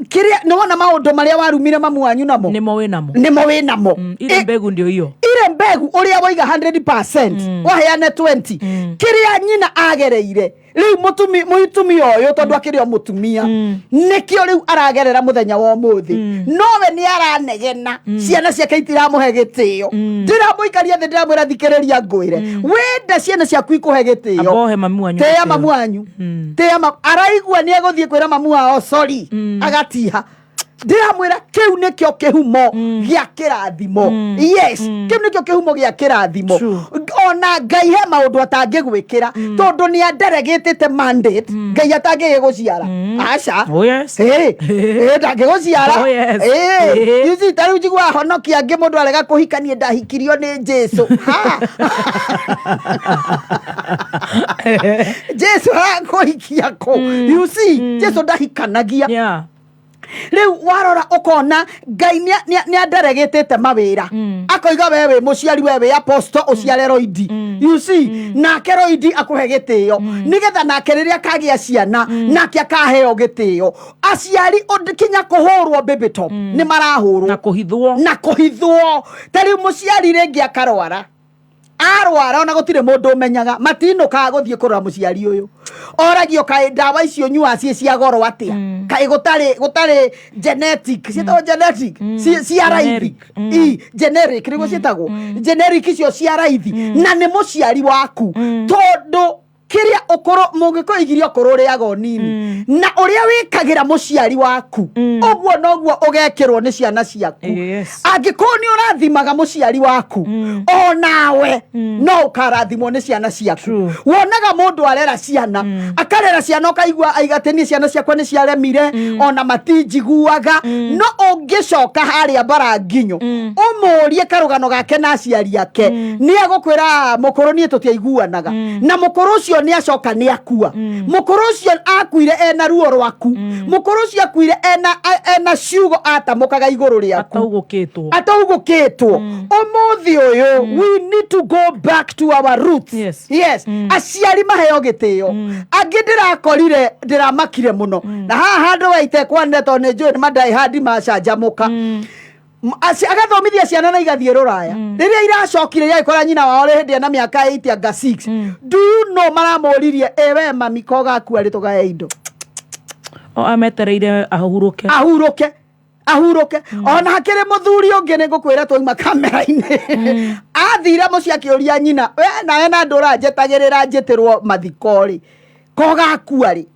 kĩrĩa nĩ wona maũndũ marĩa warumire mamu wanyu namo nĩmo wĩ namo ile mbegu ndio hiyo ile mbegu ũrĩa woiga 100% waheane 20 kĩrĩa nyina agereire rĩu mũtumia ũyũ tondũ akĩrĩ o mũtumia nĩkĩo rĩu aragerera mũthenya wa ũmũthĩ nowe nĩ aranegena ciana ciake itiramũhe gĩtĩo ndiramũikaria thĩ ndiramwĩra thikĩrĩria ngwĩre wenda ciana ciaku ikũhe gĩtĩo tĩa mamu wanyu araigua nĩ egũthiĩ kwĩra mamu wao sorry agatiha ndiramwĩra kĩu nĩkĩo kĩhumo gĩa kĩrathimo yes kĩu nĩkĩo kĩhumo gĩa kĩrathimo ona Ngai he maũndũ atangĩgwĩkĩra tondũ nĩ anderegĩtĩte mandate Ngai atangĩgũciara aca ndangĩgũciara yuzi tarĩu njigua honokia angĩ mũndũ arega kũhikanie ndahikirio nĩ Jesu Jesu akũhikia kũ you see Jesu ndahikanagia rĩu warora ũkona Ngai nĩ anderegĩtĩte mawĩra akoiga we wĩ mũciari we wĩ apostle ũciare roidi you see nake roidi akũhe gĩtĩo nĩgetha nake rĩrĩa kagĩa ciana nake akaheo gĩtĩo aciari kinya kũhũrwo baby top nĩ marahũrwo na kũhithwo tarĩu mũciari rĩngĩ akarwara arwara ona gũtirĩ mũndũ ũmenyaga matinũkaga gũthiĩ kũrora mũciari ũyũ oragio kaĩ ndawa icio nyua ciĩ cia goro atĩa kaĩ gũtarĩ genetic ciĩtagwo genetic cia raithi generic nĩguo ciĩtagwo generic icio cia raithi na nĩ mũciari waku tondũ kiria okoro mungiko igirio okoro ri agonini na uria wikagira muciari waku ogwo nogwo ugekirwo ni ciana ciaku angikoni urathimaga muciari waku o nawe no ukarathimwo ni ciana ciaku wonaga mundu arera ciana akarera ciana ukaigua aigateni ciana ciakwa ni ciaremire ona matinjiguaga no ungicoka haria baranginyo umurie karugano gake na aciari yake ni agukwira mukuru ni tutiaiguanaga na mukuru ucio ni acoka ni akua mukuru ucio akuire ena ruo rwaku mukuru ucio akuire ena ciugo atamukaga iguru riaku ataugukitwo umuthi uyu we need to go back to our roots yes aciari maheo gitio angi ndirakorire ndiramakire muno na haha handu waite kwaneto ni njui ni madai hadi macanjamuka agathomithia ciana na igathie ruraya riria iracokire yaikora nyina wao hindi na miaka 8 anga 6 do you know maramoririe ewe mami koga ku ari tugaye indo ametereire ahuruke ona hakire muthuri ungi ni ngukwira twaima kamera-ini athira muciakiuria nyina we na ndura njetagirira njitirwo mathikori koga ku ari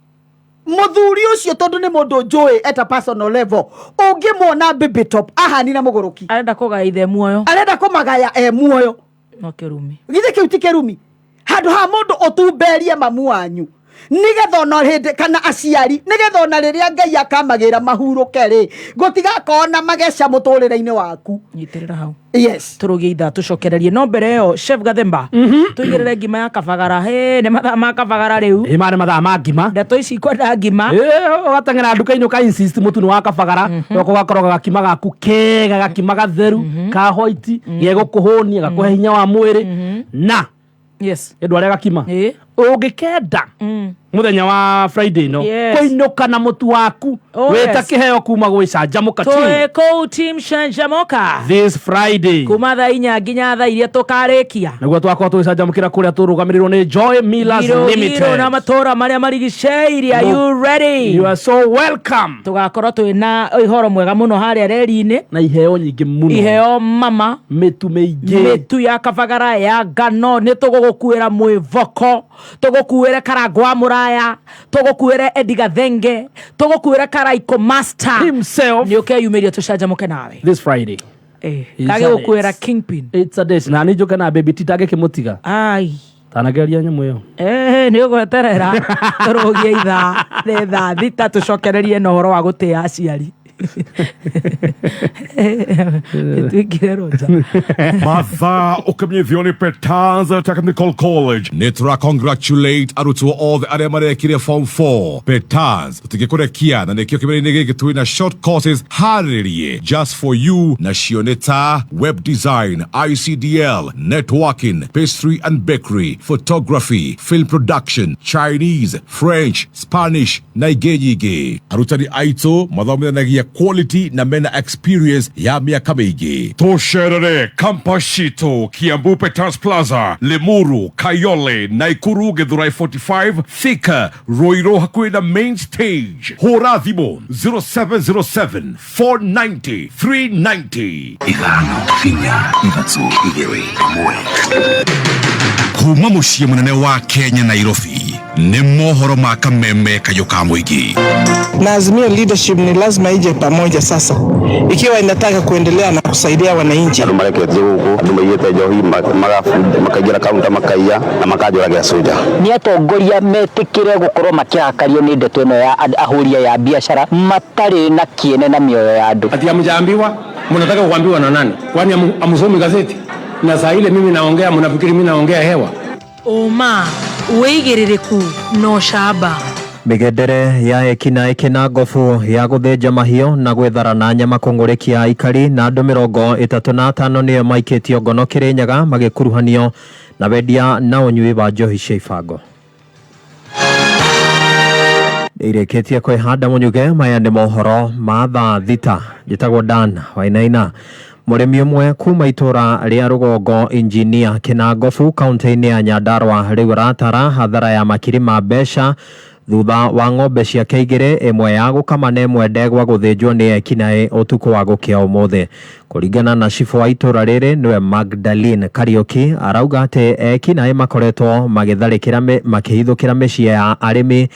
muthuri ucio tondu ni mundu njui at a personal level ungimwona baby top ahani na muguruki arenda kugaithe muoyo arenda kumagaya muoyo no kirumi githe kiu ti kirumi handu ha mundu utumberie mamu wanyu nigetha ona hindi kana aciari nigetha ona riria Ngai akamagira mahuruke ri gutigakona mageca muturire-ini waku nyitirira hau yes turugie itha tucokererie no mbere yo chef Gathemba tuigirire ngima ya kabagara ni mathaa ma kabagara riu mare mathaa ma ngima ndeto ici kwenda ngima ugatengera nduka-ini uka insist mutu ni wa kabagara noko gakoroga gakima gaku kega gakima gatheru ka white gegukuhunia gakuhe hinya wa mwiri na yes endu aria gakima ungikenda muthenya wa Friday no kuinuka na mutu waku weta kiheo kuma gwicanjamuka team Shanjamoka this Friday kuma thaa 4 nginya thaa 2 tukarikia niguo twakorwo twicanjamukira kuria turugamirirwo ni Joy Millers Limited na matora maria marigiceirie are you ready you are so welcome tugakorwo twina ihoro mwega muno haria reri-ini na iheo nyingi muno iheo mama mitu mingi mitu ya kabagara ya ngano ni tugugukuira mwivoko tugukuire karagwa muraya tugukuire Edgar Thenge tugukuire Karaiko Master himself ni ukeyumiria tucanjamuke nawe this Friday kage gukuira Kingpin it's a day na nijuke na baby titage kimutiga ai tanageria nyamu yo ni ugweterera turugie ithaa thita tucokererie no horo wa gutia aciari Mathaa ukamnyevioni Petanza Technical College Nitra congratulate arutwo othe aria marekire form 4 Petanza tutigikurekia na nekio kimeri giki twina short courses haririe just for you na cioneta web design ICDL networking pastry and bakery photography film production Chinese French Spanish na igeyige arutani aito mathomithanagia quality na mena experience ya miaka mingi tosherere Kampashito Kiambu Petans Plaza Limuru Kayole Naikuru Githurai 45 Thika Roiro hakuhi na main stage hora thimo 0707 490 390 ithano hinya ithatũ igĩrĩ ĩmwe kuma muciĩ munene wa Kenya Nairobi ni mohoro ma kameme kayo ka muingi na Azimio leadership ni lazima ije pamoja sasa ikiwa inataka kuendelea na kusaidia wananchi marekete huko ndumayete johi makagira kaunta makaiya na makajora gya soja ni atongoria metikire gukorwo makiakario ni ndeto ino ya ahuria ya biashara matari na kiene na mioyo ya andu ati amjaambiwa mnataka kuambiwa na nani kwani amsomi gazeti na saa ile mimi naongea mnafikiri mimi naongea hewa Oma uigiririku no shaba Migedere ya ekina ngofu ya guthenja mahio na gwethara na nyama kungurekia aikari na andu 35 niyo maikitio ngono Kirinyaga magikuruhanio na wendia na unyui wa njohi cia ibango ireketie kwihanda munyuge maya ni mohoro ma thaa thita njitagwo Dan Wainaina Murimi umwe kuma itura ria Rugongo engineer Kinangofu kaunti-ini ya Nyandarua riu ratara hathara ya makiri ma mbeca thutha wa ng'ombe ciake igĩrĩ, ĩmwe ya gũkama na ĩmwe ndegwa gũthĩnjwo nĩ ekinaĩ ũtukũ wa gũkĩa ũmũthĩ. Kũringana na cibũ wa itũra rĩrĩ nĩwe Magdalene Kariuki, arauga atĩ ekinaĩ makoretwo makĩhithũkĩra mĩciĩ ya arĩmi,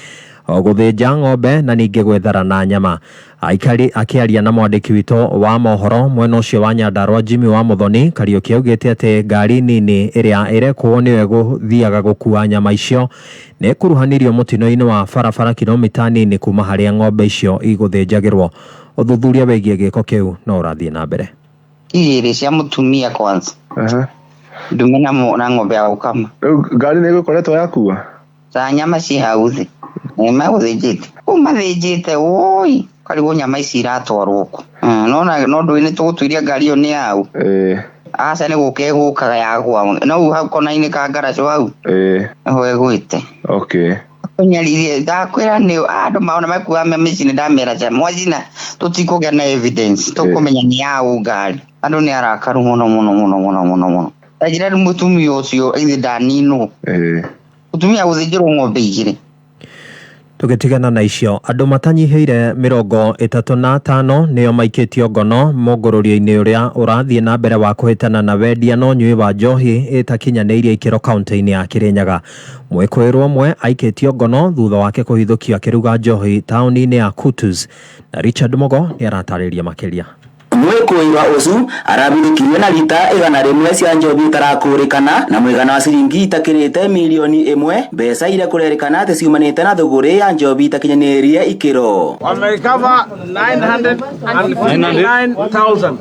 gũthĩnja ng'ombe na ningĩ gwethara na nyama. Akĩaria na mwandĩki witũ wa mohoro mwena ũcio wa Nyandarua Jimmy wa Muthoni, Kariuki augĩte atĩ ngari nini ĩrĩa ĩrekwo nĩyo gũthiaga gũkua nyama icio nĩ ĩkuruhanirio mũtino-inĩ wa barabara kilomita nini kuma harĩa ng'ombe icio igũthĩnjagĩrwo. Ũthuthuria wĩgiĩ gĩko kĩu no ũrathiĩ na mbere. Igĩrĩ cia mũtumia kwanza ndume na ng'ombe ya gũkama. Ngari nĩ ĩgũkoretwo yakua za nyama ci hau thĩ magũthĩnjĩte mathĩnjĩte woi karibu nyama ici iratwarwo ku no ndũĩ nĩ tũgũtuĩria ngari ĩyo nĩ yau aca nĩ gũkaga yagwa no hau kona-inĩ ka ngaraco hau ho ĩgwĩte. Okay, nyaririe ndakwĩra nĩ andũ maona makuaga mĩciĩ nĩ ndamera cha mwacina tũtikũgĩa na evidence tũkũmenya nĩ yau ngari. Andũ nĩ arakaru mũno tajira nĩ mũtumia ũcio ithe ndaninwo mũtumia gũthĩnjĩrwo ng'ombe igĩrĩ. Tũgĩtigana na icio, andũ matanyihĩire 35 nĩo maikĩtio ngono mũngũrũrio-inĩ ũrĩa ũrathiĩ na mbere wa kũhĩtana na wendia na ũnyui wa njohi ĩtakinyanĩirie ikĩro kaunti-inĩ ya Kirinyaga. Mwĩkũĩrwo ũmwe aikĩtio ngono thutha wake kũhithũkio akĩruga njohi taũni-inĩ ya Kutus, na Richard Mogo nĩ aratarĩria makĩria. Mwĩkũĩrwa ũcu arabithũkirio na rita 100 cia njohi itarakũrĩkana na mũigana wa ciringi itakĩrĩte milioni 1, mbeca iria kũrerĩkana atĩ ciumanĩte na thũgũrĩ ya njohi itakinyanĩirie ikĩro. Wamerecover 959,000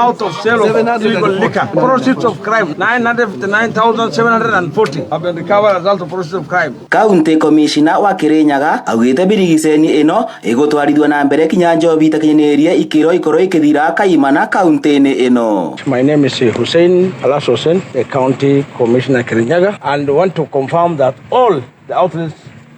out of sale of illegal liquor. Proceeds of crime 959,740 have been recovered as a result of proceeds of crime. County Commissioner wa Kirinyaga augĩte birigiceni ĩno ĩgũtwarithio na mbere kinya njohi itakinyanĩirie ikĩro ikorwo ikĩthira kaimana kaunti-inĩ ĩno. My name is Hussein Alas Hussein, the County Commissioner Kirinyaga, and want to confirm that all the outlets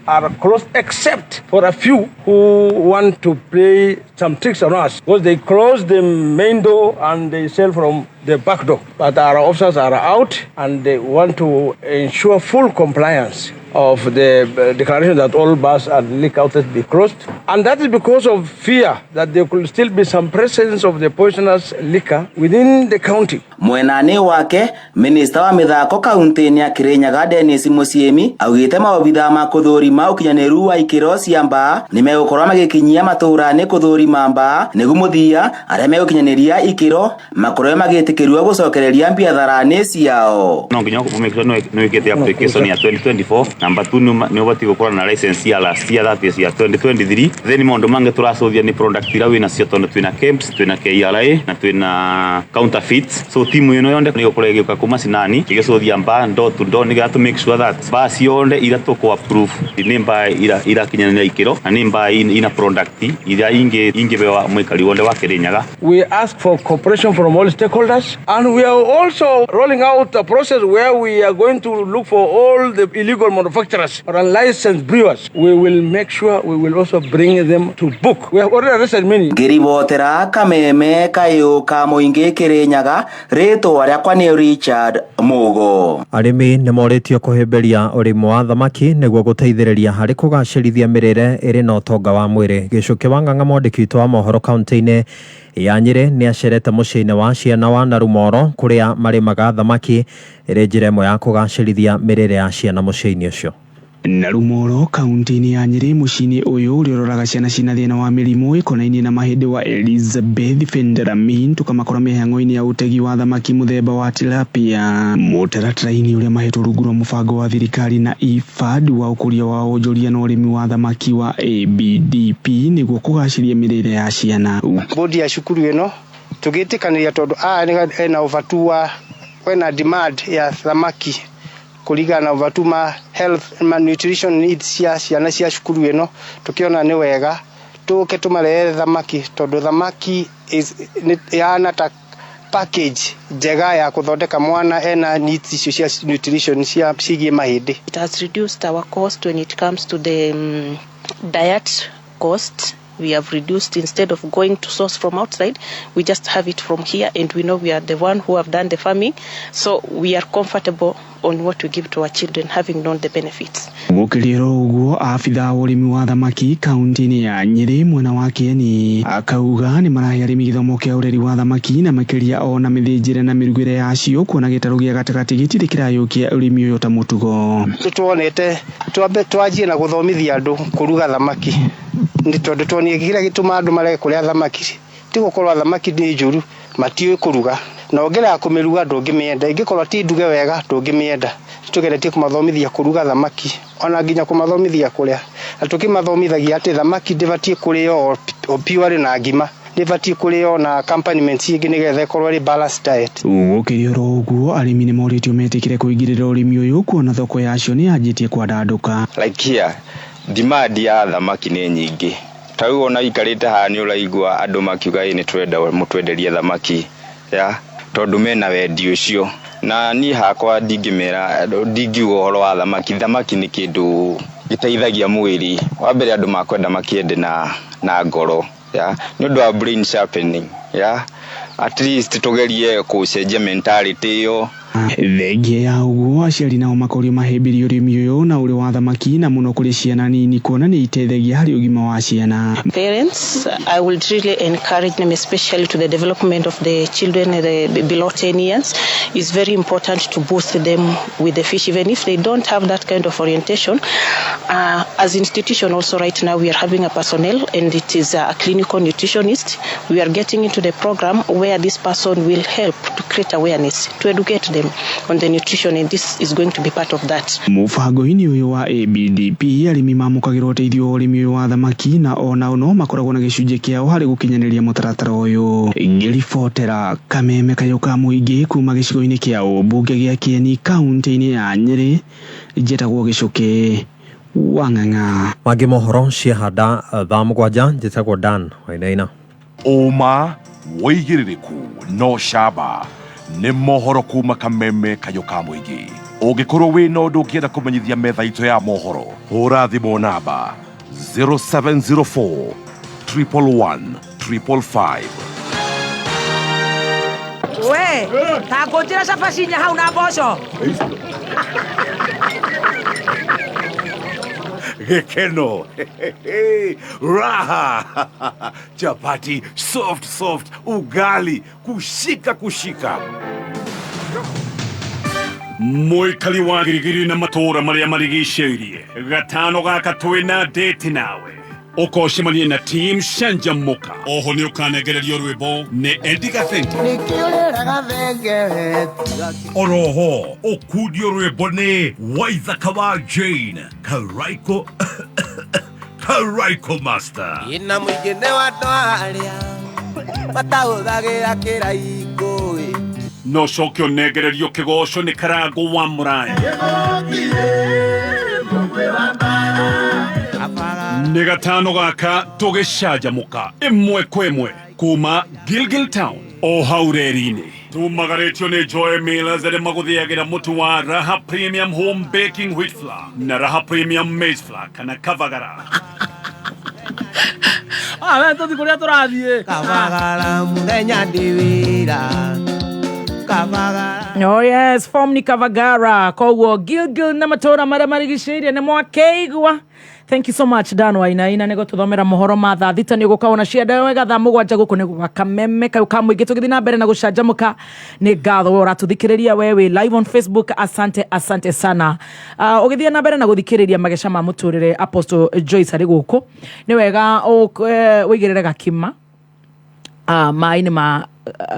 are closed except for a few who want to play some tricks on us, because they close the main door and they sell from the back door. But our officers are out and they want to ensure full compliance of the declaration that all bars and liquor outlets be closed. And that is because of fear that there could still be some presence of the poisonous liquor within the county. Mwenani wake, Minister wa mĩthako kaunti-inĩ ya Kirinyaga Dennis Musyimi augĩte maobitha ma kũthũrima ũkinyanĩru wa ikĩro cia mbaa nĩ megũkorwo magĩkinyia matũra-inĩ kũthũrima mbaa nĩguo mũthia arĩa megũkinyanĩria ikĩro makorwo magĩtĩkĩrua gũcokereria biathara-inĩ ciao. No nginya kumĩkĩra no ĩkĩte application ya 2024 number 2 nĩ ũbatiĩ gũkorwo na license ya last year that is ya 2023. Then maũndũ mangĩ tũracũthia nĩ product iria wĩna cio tondũ twĩna KEBS, twĩna KRA na twĩna counterfeits. So timu ĩno yonde nĩ gũkorwo ĩgĩũka kuma cinani ĩgĩcũthia mbaa door to door nĩgetha to make sure that mbaa ciothe iria tũkũ approve nĩ mbaa irakinyanĩria ikĩro na nĩ mbaa ina product iria ingĩbewa mũikari wothe wa Kirinyaga. We ask for cooperation from all stakeholders, and we are also rolling out a process where we are going to look for all the illegal manufacturers or unlicensed brewers. We will make sure we will also bring them to book. We have already arrested many. Ngiribotera kameme kayo ka mũingĩ Kirinyaga rĩtwa rĩakwa nĩ Richard Mogo. Arĩmi nĩ morĩtio kũhĩmbĩria ũrĩmi wa thamaki nĩguo gũteithĩrĩria harĩ kũgacĩrithia mĩrĩre ĩrĩ na ũtonga wa mwĩrĩ. Gĩcũkĩ wa Ng'ang'a mwandĩki witũ wa mohoro kaunti-inĩ ya Nyĩrĩ nĩ acerete mũciĩ-inĩ wa Ciana wa Narumoro kũrĩa marĩmaga thamaki ĩrĩ njĩra ĩmwe ya kũgacĩrithia mĩrĩre ya ciana mũciĩ-inĩ ũcio. Narumoro kaunti-inĩ ya Nyĩrĩ mũciĩ-inĩ ũyũ ũrĩa ũroraga ciana cina thĩna wa mĩrimũ ĩkonainie na mahĩndĩ wa Elizabeth Fenderamin tukamakora mĩhang'o-inĩ ya ũtegi wa thamaki mũthemba wa tilapia mũtaratara-inĩ ũrĩa mahetwo rungu rwa mũbango wa thirikari na IFAD wa ũkũria wa wonjoria na ũrĩmi wa thamaki wa ABDP nĩguo kũgacĩria mĩrĩre ya ciana. Bodi ya cukuru ĩno tũgĩtĩkanĩria tondũ ena ũbatu wa kwena demand ya thamaki kũringana na ũbatu ma health and nutrition needs cia ciana cia cukuru ĩno tukiona nĩ wega tũke tũmarehere thamaki tondũ thamaki yana ta package njega ya kũthondeka mwana ena needs icio cia nutrition cia cigie mahĩndĩ. It has reduced our cost when it comes to the diet cost. We have reduced, instead of going to source from outside, we just have it from here, and we know we are the one who have done the farming, so we are comfortable on what we give to our children, having known the benefits. Gukiriro uguo afitha urimi wa thamaki kaunti-ini ya Nyeri mwena wa Kieni akauga ni marahe arimi githomo kia ureri wa thamaki na makiria ona mithinjire na mirugire yacio kuona gitaru gia gatigati gitire kirayukia urimi uyu ta mutugo. Tuonete twajie na guthomithia andu kuruga thamaki ndi tondu tuonie kira gituma andu mare kuria thamaki tigukorwa thamaki ni njuru matiwe kuruga na ongera kumiruga ndungimienda ingikorwa ti nduge wega ndungimienda tugeretie kumathomithia kuruga thamaki ona nginya kumathomithia kuria atukimathomithagia ati thamaki ndibatie kurio opiwari na ngima ndibatie kurio na accompaniment ingi nigetha ikorwo ri balanced diet. Gukirioro uguo arimi ni moritio metikire kuigirira urimi uyu kuona thoko yacio ni yanjitie kwandanduka. Like here demand ya thamaki ni nyingi tau ona ikarite haha ni uraigua andu makiuga ni twenda mutwenderia thamaki ya tondu mena wendi ucio na ni hakwa ndingimera ndingiuga uhoro wa thamaki ni kindu giteithagia mwiri wa mbere andu makwenda makiende na ngoro ya ni undu wa brain sharpening ya at least tugerie kucenjia mentality yo. Thengia ya uguo aciari nao makorio mahembirio urimi uyu na uri wa thamaki na muno kuri ciana nini kuona ni iteithagia hari ugima wa ciana. Parents, I would really encourage them, especially to the development of the children below 10 years. It's very important to boost them with the fish, even if they don't have that kind of orientation. As institution also right now we are having a personnel and it is a clinical nutritionist. We are getting into the program where this person will help to create awareness, to educate them on the nutrition, and this is going to be part of that. Mubango-ini uyu wa ABDP arimi mamukagirwo uteithio urimi uyu wa thamaki na ona no makoragwo na gicunjĩ kiao hari gukinyaniria mutaratara uyu. Ngiribotera Kameme Kayuka Muingi kuma gicigo-ini kia Ubunge gia Kieni kaunti-ini ya Nyeri njĩtagwo Gicuki Wang'ang'a. Mangĩ mohoro ciahanda thaa mũgwanja njĩtagwo Dan Wainaina. Uma woigĩrĩrĩku no camba nĩ mohoro kuma Kameme Kayuka Muingi. Ũngĩkorwo wĩna ũndũ ũngĩenda kũmenyithia metha itũ ya mohoro hũra thimũ namba 0704 111 555. We, ta ngũnjĩra cabaci inya hau na mboco. Gekeno raha chapati soft ugali kushika Muikali wa girigiri na matora maria marigicĩirie gatano gaka twina date nawe ukoshimanie na team Shanjamuka. Oho ni ukanegererio rwimbo ni Edgar Thente oroho okudio rwimbo ni Waithaka wa Jane Karaiko Master ina mwingine wa twaria batahuthagira kiraiko no cokio negererio kigoco ni Karago wa Muraya ni gatano gaka tugicanjamuka imwe kwemwe kuma Gilgil Town o haureri-ini tumagaretio ni Joy Millers arĩa magũthĩagĩra mũtu wa Raha Premium Home Baking Wheat Flour na Raha Premium Maize Flour kana Kavagara. we tũthi kũrĩa tũrathiĩ Kavagara mũthenya ndĩwĩra Kavagara. Oh yes, form ni Kavagara koguo Gilgil na matora marĩa marigicĩirie nĩ mwakeigua. Thank you so much Dan Wainaina nego tuthomera mohoro ma thaa thita ni gukaona cienda wega thaa mũgwanja guku ni gwa Kameme Kayuka Muingi tugithi na mbere na gucanjamuka ni ngatho uratuthikiriria wewe live on Facebook. Asante sana. Ugithia na mbere na guthikiriria magesha ma muturire Apostle Joyce ari guku ni wega wigirire gakima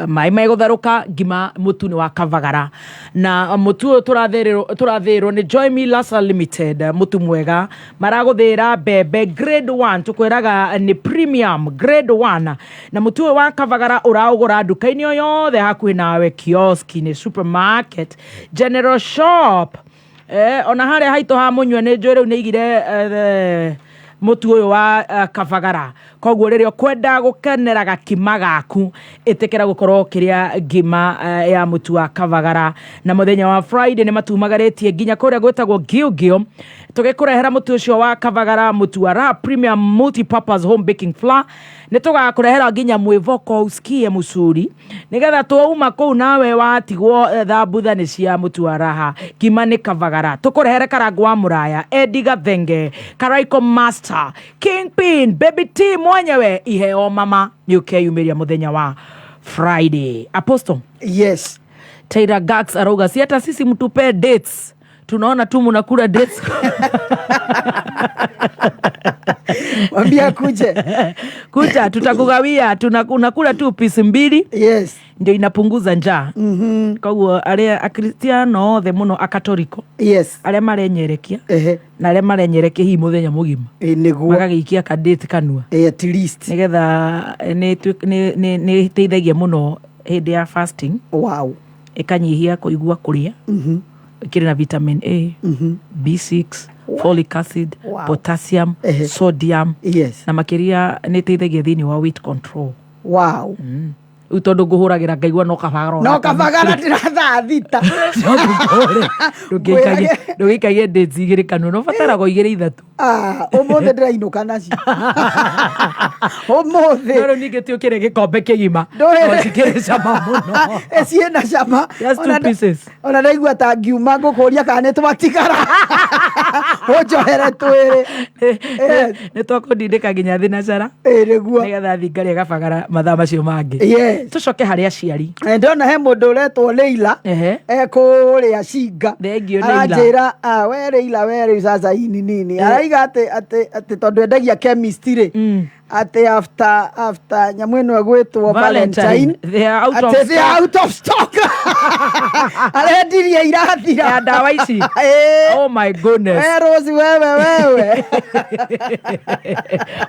mai megutharuka ngima mutu ni wa Kavagara na mutu turathirwo ni Joy Millers Limited mutu mwega maraguthira bebe grade 1 tukwiraga ni premium grade 1 na mutu wa Kavagara uraugura nduka-ini yothe hakuhi nawe kioski ni supermarket general shop ona haria haito ha munywe ni njwe riu ni igire mutu uyu wa Kavagara koguo ririo kwenda gukenera gakima gaku itekera gukorwo kiria ngima ya mutu wa Kavagara na muthenya wa Friday ni matumagaretie nginya kuria gwetagwo Gilgil tugikurehera mutu ucio wa Kavagara, mutu wa Raha Premium Multi-Purpose Home Baking Flour. Nitugakurehera nginya mwivoko usikie mucuri nigetha twauma kuu nawe watigwo thambutha ni cia mutu wa Raha. Kima ni Kavagara. Tukurehere Karangu wa Muraya, Eddie Gathenge, Karaiko Master, Kingpin, Baby T mwenyewe, iheo mama niukeyumiria muthenya wa Friday. Apostle. Yes. Taira Gax aroga si hata sisi mtupe dates. Tunaona tu mnakula dates. Mwambia kuje. Kuja tutakugawia, tunakula tu piece mbili. Yes. Ndio inapunguza njaa. Kwa hiyo ale akristiano the muno akatolika. Yes. Ale marenyerekia. Na ale marenyerekia hii muthenya mugima. Niguo. Magagikia ka date kanua. At least. Nigetha ni teithagia muno hindi ya fasting. Wow. Ikanyihia kuigua kuria. Kile na vitamin A, B6, folic acid, potassium, sodium. Yes. Na makiria ni teithagia thini wa weight control. Wow. Utondu nguhuragira ngaigua no Kavagara. No Kavagara tiratha thita. Ndugikagie dates igiri kanu no fatara go igiri ithatu. Umuthe ndirainũka nacio. Umuthe. Noro nigete ukire gikombe kigima. Cikire cama muno. Ciena cama. Just 2 pieces. Ona ndaigua ta ngiuma ngũkũria kana nĩ twatigara. Ũnjohere twĩrĩ. Nĩ twakũndindĩka nginya thinacara. Nĩguo. Nĩgetha thingari Kavagara mathaa macio mangĩ. Yes. Tucoke harĩ aciari. Ndona he mũndũ ũretwo Leila. Kũrĩa Cinga. Aranjĩra we Leila we rĩu sasa hii ni nini. Araiga atĩ tondũ endagia chemist rĩ. Ate after nyamu ĩno ĩgwĩtwo Valentine. They are out of stock. Arendirie irathira. Ya ndawa ici. Oh my goodness. Rose wewe.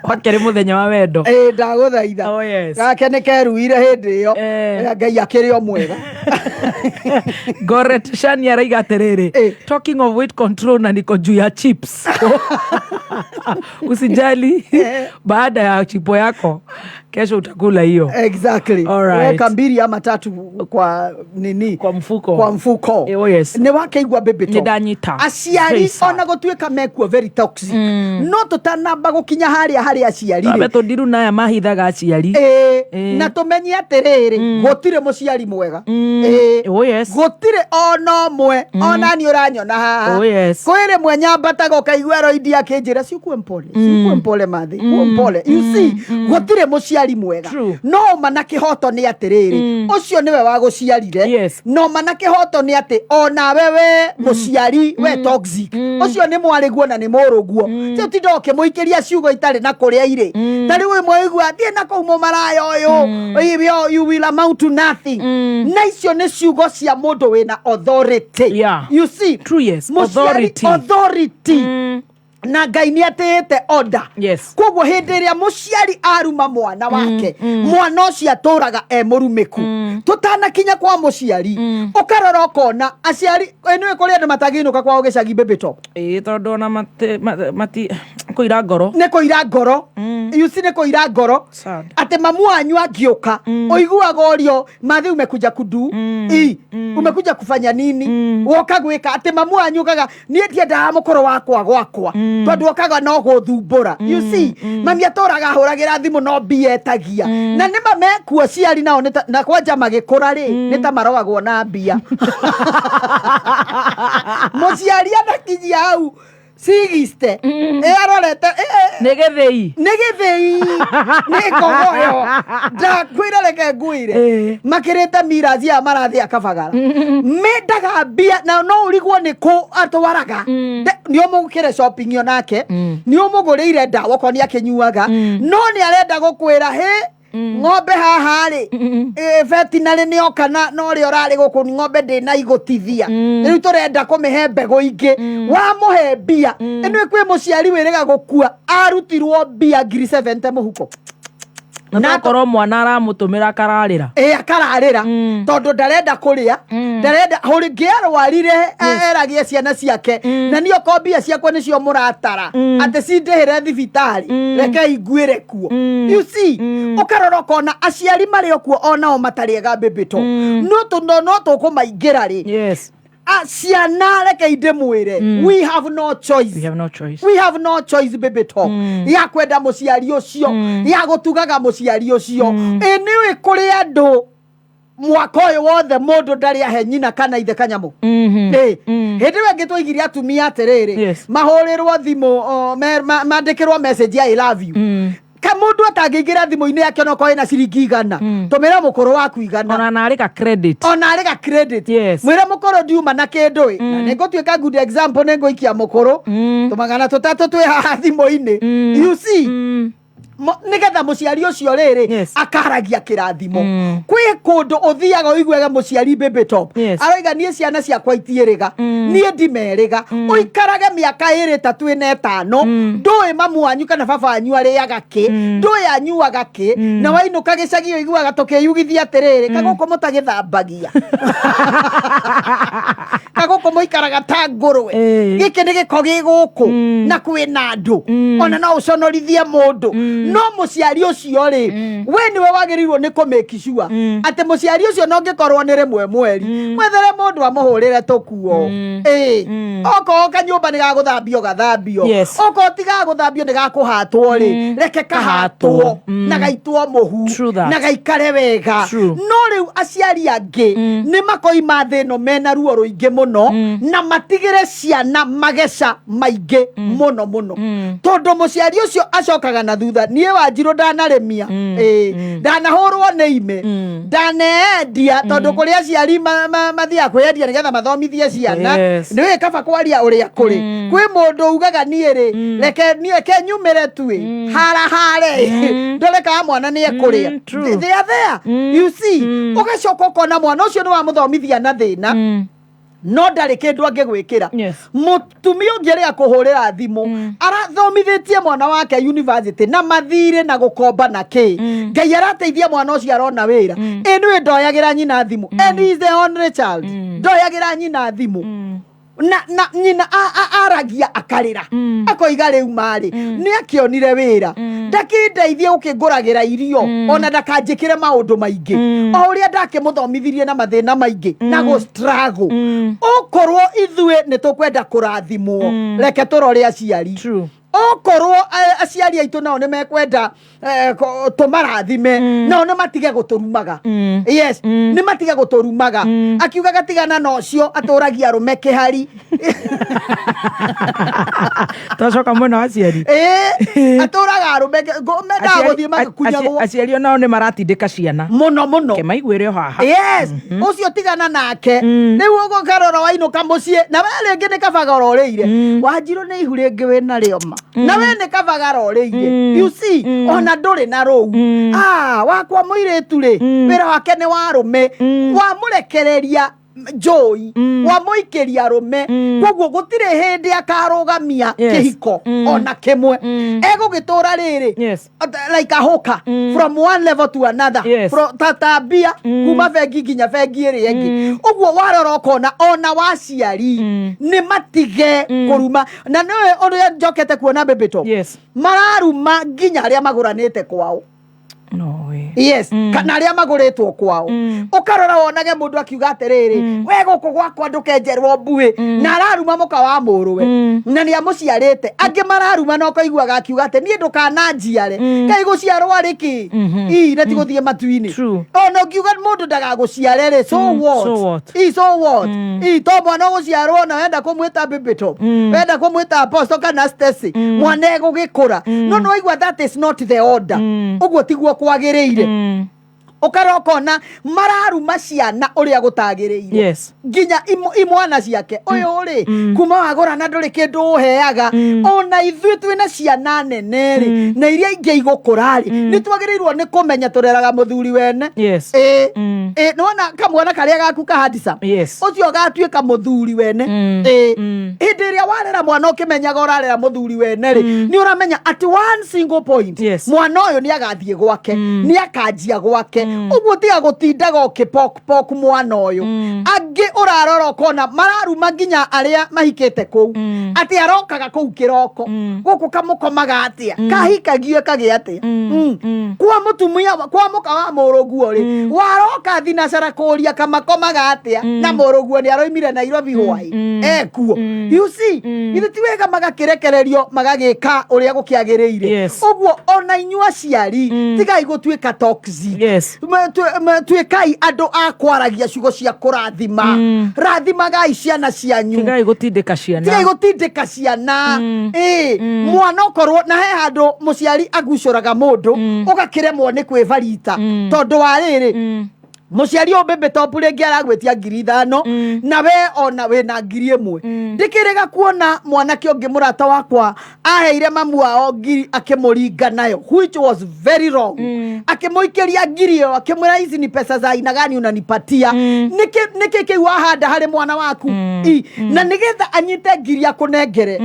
Wakere muthenya wa wendo. Ndagũthaitha. Oh yes. Gake nĩ keruire hĩndĩ ĩyo. Ngai akĩrĩ o mwega. Goret Shani araiga atĩrĩrĩ. Talking of weight control na niko juu ya chips. Usijali. Baada ya chipo yako kesho utakula hiyo. Exactly. Weka 2 ama 3 kwa nini? Kwa mfuko. Kwa mfuko. Oh yes. Ni wakeigwa bebe to. Nidanyita. Aciari ona gũtuĩka mekuo very toxic. No tutanamba gũkinya harĩa aciari. Abe tũndiru naya mahithaga aciari. Na tũmenye atĩrĩrĩ gũtirĩ mũciari mwega. Oh yes. Gũtirĩ ona ũmwe ona ni ũranyona haha. Oh yes. Kwĩrĩ mwenyambataga ũkaigua roidi akĩnjĩra ciukue mpole. Ciukue mpole mathi. Mpole. You see gũtirĩ mũciari mwega. No mana kihoto ni atiriri ucio niwe wa guciarire. No mana kihoto ni ati ona wewe muciari we toxic ucio ni mwariguo na ni muruguo tiu tindoke muikiria ciugo itari na kuria ire tari we moigua thie na kau maraya uyu you will amount to nothing. Na icio ni ciugo cia mundu wina authority. You see true. Yes, authority. Na Ngai ni atete order. Yes. Koguo hindi ria muciari aruma mwana wake mwana ucio aturaga murumiku tutanakinya kwa muciari ukarora ukona aciari eno kuri andu mataginuka kwa ugicagi baby top tondu na mati kuira ngoro ne kuira ngoro. You see ne kuira ngoro ate mamu anyu agiuka uiguaga urio mathi umekuja kudu umekuja kufanya nini woka gwika ate mamu anyu kaga nie ndienda mukoro wakwa gwakwa tondu okaga no guthumbura. You see mami atoraga huragira thimu no bietagia na nima mekuo ciari nao na kwanja magikura ri nita marogagwo na mbia muciari anakinyia hau sigiste arorete negethei nikogoyo da kwira reke nguire makirete mirazi ya marathi Kavagara mendaga mbia na no urigwo niko atwaraga ni omugukire shopping yonake ni omugurire ndawa ko ni akinyuaga no ni arenda gukwira he ng'ombe haha ri veterinary ni okana no ri orari guku ng'ombe ndina igutithia riu turenda kumihe mbegu ingi wa muhe mbia eno ikwe muciari wirega gukua arutirwo mbia 70 muhuko na korwo mwana aramutumira akararira akararira tondu ndarenda kuria ndarenda hurigĩarwarire eragie ciana ciake na nio kombia ciakwa nicio muratara ate cindihire thibitari reke iguire kuo. You see ukarora kona aciari mari okuo ona o matariega baby to no tukumaingira ri Ciana reke inde mwire we have no choice. We have no choice baby talk. Ya kwenda muciari ucio ya gutugaga muciari ucio eniwe kuri andu mwaka uyu wothe mundu ndari ahe nyina kana ithe kanyamu hindi wengi twigirie atumia atiriri mahurirwo thimu mandikirwo message I love you kamundu atangigira thimu-ini yake no koina ciringi 100 tumira mukuru waku 100 ona narika credit mwire mukuru ndiuma na kindu na ningutwika good example ninguikia mukuru tumagana tutatu twi haha thimu-ini you see nigetha muciari ucio riri akaragia kirathimo kwi kundu uthiaga uiguaga muciari baby top aroiga nie ciana ciakwa itiiriga nie ndimeriga uikarage miaka 2 3 4 5 ndui mamu wanyu kana baba wanyu ariaga ki ndui anyuaga ki na wainuka gicagi uiguaga tukiyugithia atiriri kaguko mutagithambagia kaguko muikaraga ta ngurwe giki ni giko giguku na kwina andu ona no uconorithie mundu no muciari ucio ri we niwe wagirirwo ni ku make sure ate muciari ucio no ngikorwo ni rimwe mweri mwethere mundu amuhurire tukuo oko kanyumba ni gaguthambio gathambio oko tiga guthambio ni gakuhatwo ri reke kahatwo na gaitwo muhu na gaikare wega no riu aciari angi ni makoima thino mena ruo ruingi muno na matigire ciana mageca maingi muno muno tondu muciari ucio acokaga na thutha nie Wanjiru ndanaremia ndanahurwo ni ime ndaneendia tondu kuri aciari mathia kwendia nigetha mathomithie ciana niwe kaba kwaria uria kuri kwi mundu ugaga nie ri reke nyumire tui hare ndoreka mwana ni ekuria there you see ugacoka kona mwana ucio ni wa muthomithia na thina no ndari kindu angigwikira mutumia ungiria kuhurira thimu arathomithitie mwana wake university na mathire na gukomba na ki ngai arateithia mwana ucio arona wira eni ndoyagira nyina thimu and he is the only child ndoyagira nyina thimu na nyina aragia akarira akoiga riu mari ni akionire wira ndakindeithie ukinguragira irio ona ndakanjikire maundu maingi o uria ndakimuthomithirie na mathina maingi na go struggle okorwo ithue ni tukwenda kurathimwo reke turore aciari okorwo aciari aitu nao ni mekwenda tumarathime nao ni matige guturumaga ni matige guturumaga akiuga gatigana nocio aturagia rume kihari tocoka muno aciari aturaga rume menda guthie makunyagwo aciari nao ni maratindika ciana muno ke maiguire haha ucio tigana nake riu ugo karora wainuka mucie na we ringi ni kabagara uriire Wanjiru ni ihu ringi wina rioma na we ni kabagara uriire you see ona nduri na rou wakwa muiretu ri wira wake ni warume wa murekereria Joy wa muikiria rume koguo gutire hindi akarugamia kihiko ona kimwe egugitura riri like a hawker from one level to another from tatabia kuma vengi nginya vengi iri engi uguo warora kona ona waciari ni matige kuruma na niwe uria njokete kuona bebeto mararuma nginya aria maguranite kwao kana aria maguritwo kwao ukarora wonage mundu akiuga atiriri we guku gwakwa ndukenjerwo mbui na araruma muka wa muruwe na ni amuciarite angi mararuma no kaiguaga akiuga ati nie ndukananjiare kai guciarwo ariki na ti guthie matuini no kiuga mundu ndagaguciare ri so what to mwana guciarwo na wenda kumwita bibito wenda kumwita apostle kana Stacy mwana gugikura no igua that is not the order uguo tiguo kwagiriire ukarokona mararuma ciana uria gutagireire nginya imwana ciake uyu ri kuma wagura na nduri kindu uheaga ona ithui twina ciana nene ri na iria ingi igukura ri ni twagirirwo ni kumenya tureraga muthuri wene nona kamwana karia gaku kahadisa ucio gatuika muthuri wene hindi iria warera mwana ukimenyaga urarera muthuri wene ri ni uramenya at one single point mwana uyu ni agathie gwake ni akanjia gwake uguo tiga gutindaga ukipok mwana uyu onge urarora kona mararuma nginya aria mahikete kou ati arokaga kou kiroko guku kamukomaga atia kahikagio kage atia kwa mutumia kwa muka wa muruguo ri waroka thinacara kuria kamakomaga atia na muruguo ni aroimire Nairobi hwai kuo you see ithe tiwega magakirekererio magagika uria gukiagiriire uguo ona inyua ciari tigai gutuika toxic tuikai andu akwaragia ciugo cia kurathima rathimagai ciana cianyu tigai gutindika ciana mwana okorwo na he handu muciari agucuraga mundu ugakiremwo ni kwivarita tondu wa riri muciari obebe top regi aragwetia 5,000 na we ona we na 1,000 ndikirega kuona mwana kionge murata wakwa aheire mamu wao ngiri akimuringa nayo which was very wrong akimuikeria ngiri yo akimwira hizi ni pesa za aina gani unanipatia niki kiwa hada hali mwana waku na nigetha anyite ngiri akunengere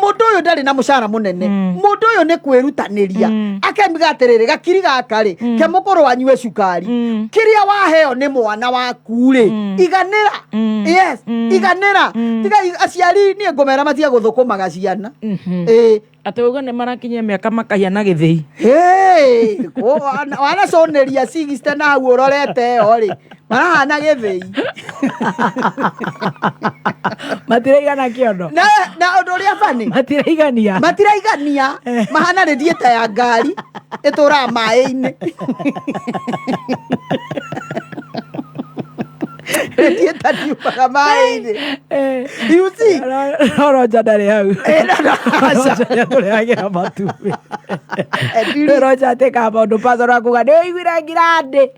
mundu uyu ndari na mushara munene mundu uyu ni kwirutaniria akemigaterere gakiri gakari kemukuru wanywe cukari kiria heo ni mwana waku ri iganira iganira tiga aciari ni ngomera matia guthukumaga ciana ati ugo ne marakinya miaka makahia na githii wana soneria 60 na urorete ori marahana githii matiraigana kiondo na undu ria fani matiraigania mahana redieta ya ngari itura mai-ini redieta tiupaga mai-ini you see roja ndari hau roja turiagira matumbĩ roja teka maũndũ pastor akuga nĩ oiguire ngirandi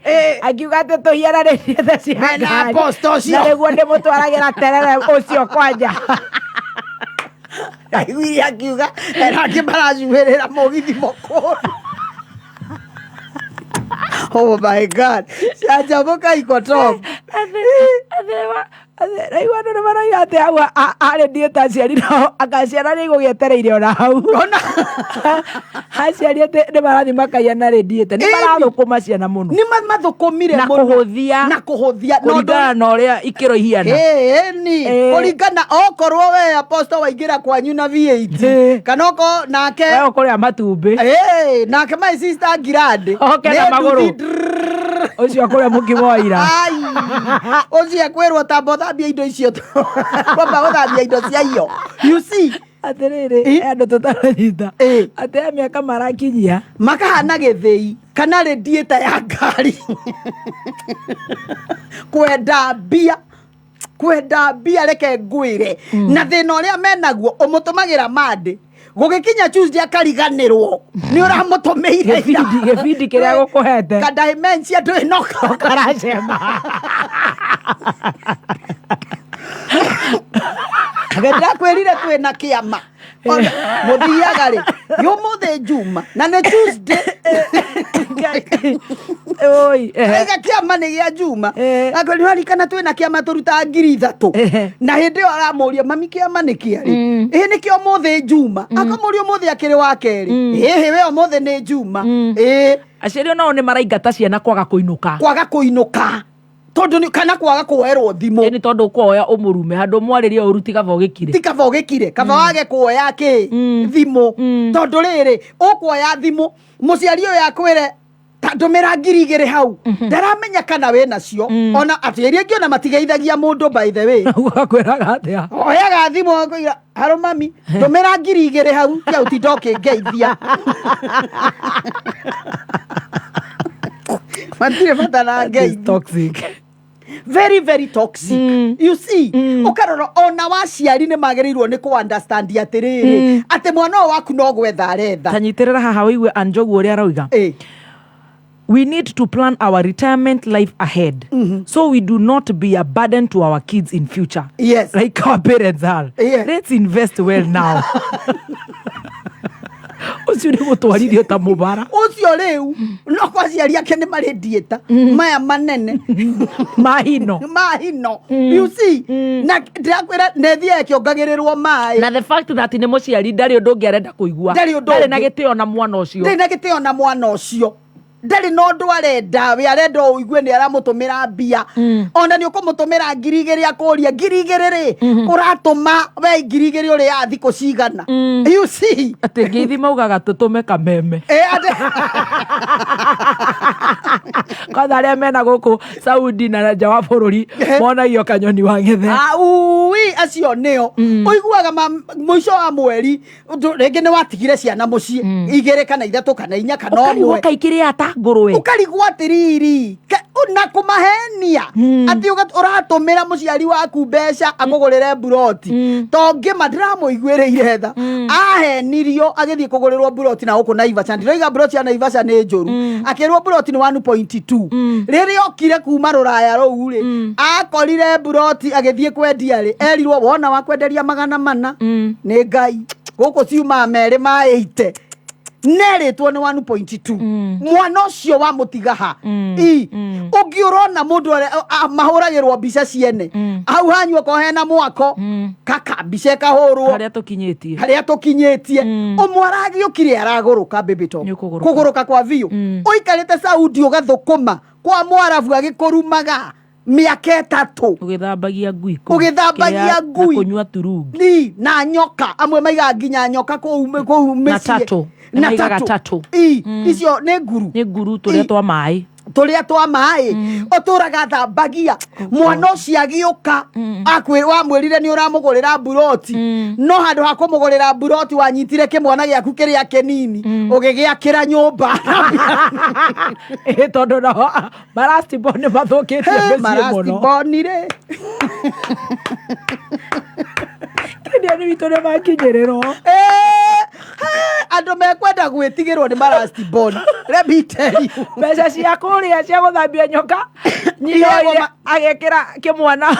akiuga atĩ tũhiana nĩ redieta cia ngari na nĩguo ndĩmũtwaragĩra terere ũcio kwanja aiguire akiuga nake maracuhĩrĩra mũgithi mũkũrũ. Oh my God. Siajamuka iko top. Raiwa ndo maraiga ati hau ari dieta aciari no akaciara ni gugietereire ona hau ona aciari ati ni marathi makaiana ri dieta ni marathukuma ciana muno ni mathukumire muno na kuhuthia kuringana na uria ikiro ihiana ni kuringana okorwo we apostle waingira kwanyu na V8 kanoko nake we kuria matumbi nake my sister ngirandi okena maguru ucio kuria mukimoira ucio kwirwo tambo thambia indo icio kwamba uthambia indo cia iyo you see atiriri andu tutaranyita ati miaka marakinyia makahana githii kana redieta ya ngari kwenda mbia reke ngwire na thina uria menaguo umutumagira mande gugikinya Tuesday akariganirwo ni uramutumeire gibindi kiria gukuhete ka dimension ndu inoka karacema agenda kwirire twina kiama muthiaga ri yumuthe Juma na ne Tuesday oi ega kiama ni gia Juma akwiri harikana twina kiama turuta 3,000 na hindi yo aramuria mami kiama ni kiari ni kio muthe Juma akamuria muthe akiri wa keri we muthe ni Juma aciari no ni maraingata ciana kwaga kuinuka tondu ni kana kwaga kuoerwo thimo ni tondu kuoya umurume handu mwaririe uruti gavogikire tikavogikire kava wage kuoya ki thimo tondu riri ukuoya thimo muciari uyu akwire ndumira 2,000 hau ndaramenya kana we nacio ona atieri angi ona matigeithagia mundu by the way akwiraga atia oyaga thimo akwira haro mami ndumira 2,000 hau kia utindoke ngeithia matire fatana ngeithia toxic very very toxic you see ukarora ona waciari ni magerirwo ni ku understand atiriri ati mwana waku no gwetha aretha tanyitirira haha wiwe anjogu uria aroiga we need to plan our retirement life ahead so we do not be a burden to our kids in future. Yes, like our parents are. Let's invest well now. Ucio ni gutwarithio ta mubara ucio riu no kwaciari ake ni mari dieta maya manene mahino you see na ndakwira nethia kiongagirirwo mai na the fact that ni muciari ndari undu ngiarenda kuigua ndari na gitio na mwana ucio ndari no ndu arenda we arenda uigue ni aramutumira mbia ona ni ukumutumira ngirigiri akuria ngirigiri uratuma we ngirigiri uri ya thiko cigana you see ati ngithi maugaga tutume kameme kwa aria mena guku Saudi na nja wa bururi monagio kanyoni wa githe acio nio uiguaga muico wa mweri ringi ni watigire ciana mucii igere kana ithatu kana inya kana omwe ukaikire ata ngurwe ukarigwa atiriri na kumahenia ati uratumira muciari waku mbeca akugurire buroti tongi madiramuiguireire tha ahenirio agithii kugurirwo buroti na guku Naivasha ndiroiga buroti ya Naivasha ni njuru akirwo buroti ni 1.2 riri okire kuma ruraya ruu ri akorire buroti agithii kwendia ri erirwo wona wakwenderia 400 ni ngai guku ciuma meri ma 80 neretwo ni 1.2 mwana ucio wa mutigaha ungiurona mundu mahuragirwo mbica ciene au hanywa ko hena mwako kaka mbica kahurwo haria tukinyetie umwaragi ukire araguruka baby top kuguruka kwa view uikarite Saudi ugathukuma kwa mwarabu agikurumaga miaka 3 ugithambagia ngui kunywa turungi na nyoka amwe maiga nginya nyoka ku na tatu na tatu icio ni nguru turia twa mai oturaga thambagia mwana ucio agiuka akwirwa mwirire ni uramugurira buroti no handu ha kumugurira buroti wanyitire kimwana giaku kiria kinini ugigiakira nyumba tondu no marasti bone mathukitie meci muno marasti re kini ni vitore makinyerero andu mekwenda gwitigirwo ni marasti bone let me tell you mbeca cia kuria cia guthambia nyoka nyiyo agekira kimwana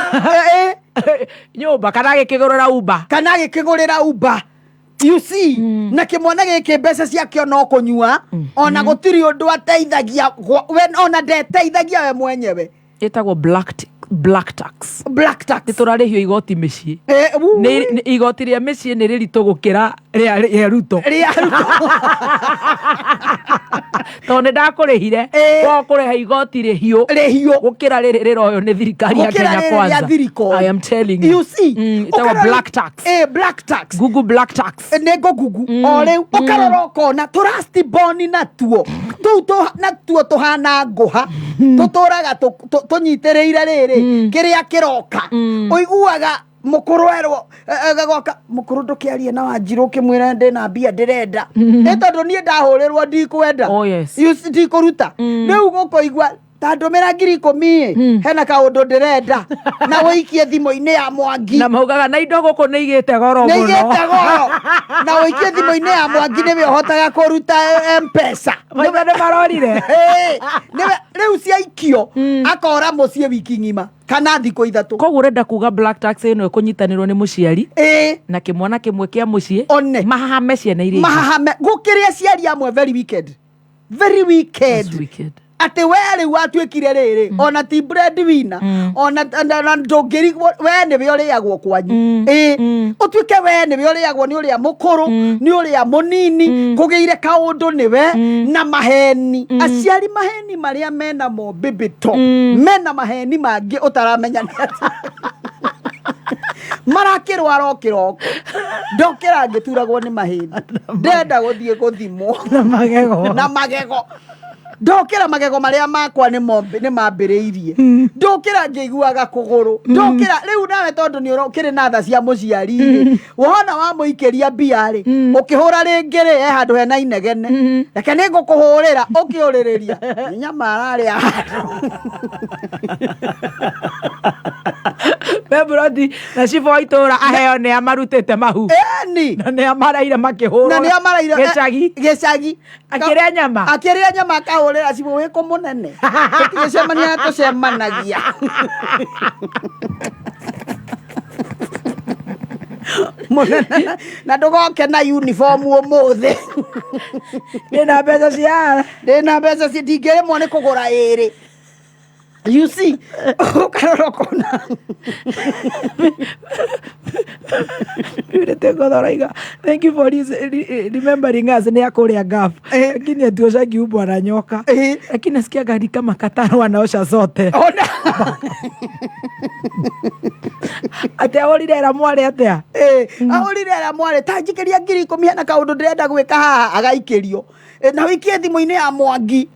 nyumba kana agikigurira uba you see na kimwana giki mbeca ciakio no kunyua ona gutiri undu ateithagia ona ndeteithagia we mwenyewe itagwo black tax niturarihio igoti micii ni igoti ria micii ni ririto gukira ria ruto tondu ndakurihire kwa kuriha igoti rihio gukira riroyo ni thirikari ya Kenya kwanza I am telling you see itagwo black tax Google black tax nego Google ole ukarora kona trust boni natuo natuo tuhana nguha tuturaga tunyitireire riri kiria kiroka uiguaga mukurwerwo gagoka mukuru ndukiarie na Wanjiru kimwira ndina mbia ndirenda tondu nie ndahurirwo ndikwenda ndikuruta riu gukoigwa tandumira 10,000 hena kaundu ndirenda na wikie thimo-ini ya Mwangi na maugaga na indo guku ni igite goro muno na wikie thimo-ini ya Mwangi niwe hotaga kuruta M-Pesa niwe ni marorire riu ciaikio akora mucie wiki ngima kana thiko ithatu koguo urenda kuga black tax ino ikunyitanirwo ni muciari na kimwana kimwe kia mucii mahahame ciana iria gukiria ciari amwe very wicked ate wele watwekire riri ona ti breadwinner ona ndongeri we ni we uriagwo kwanyu utwike we ni we uriagwo ni uria mukuru ni uria munini kugeire kaundu ni we na maheni aciari maheni maria mena mo bibito mena maheni mangi utaramenya ni marakirwara kiroko ndokira ngituragwo ni maheni ndenda guthie guthimwo na magego ndokira magego maria makwa ni mambiriirie ndokira ngiguaga kuguru ndokira riu nawe tondu ni urokire na tha cia muciari wona wa muikeria mbia ri ukihura ringi ri handu hena inegene reke ni ngukuhurira ukiuririria nyama araria Bebrodi na cibo waitura aheo ni amarutite mahu na ni amaraire makihura na ni amaraire gicagi akiria nyama kahurira cibo wiko munene tutigicemania tucemanagia munene na ndugoke na uniform umuthi ndina mbeca cia ndingiremwo ni kugura iri You see, ukarorokona. Thank you for this, remembering us. Ni akore agaf. Lakini atuosha kiubwa na nyoka. Lakini nasikia gari kama Kataro wanaosha zote. Ona. Ate aorire ra mware atea. Aorire ra mware tanjikeria ngiri kumia kaundu ndirenda gwika haha agaikirio. Na wikie thimu-ini ya Mwangi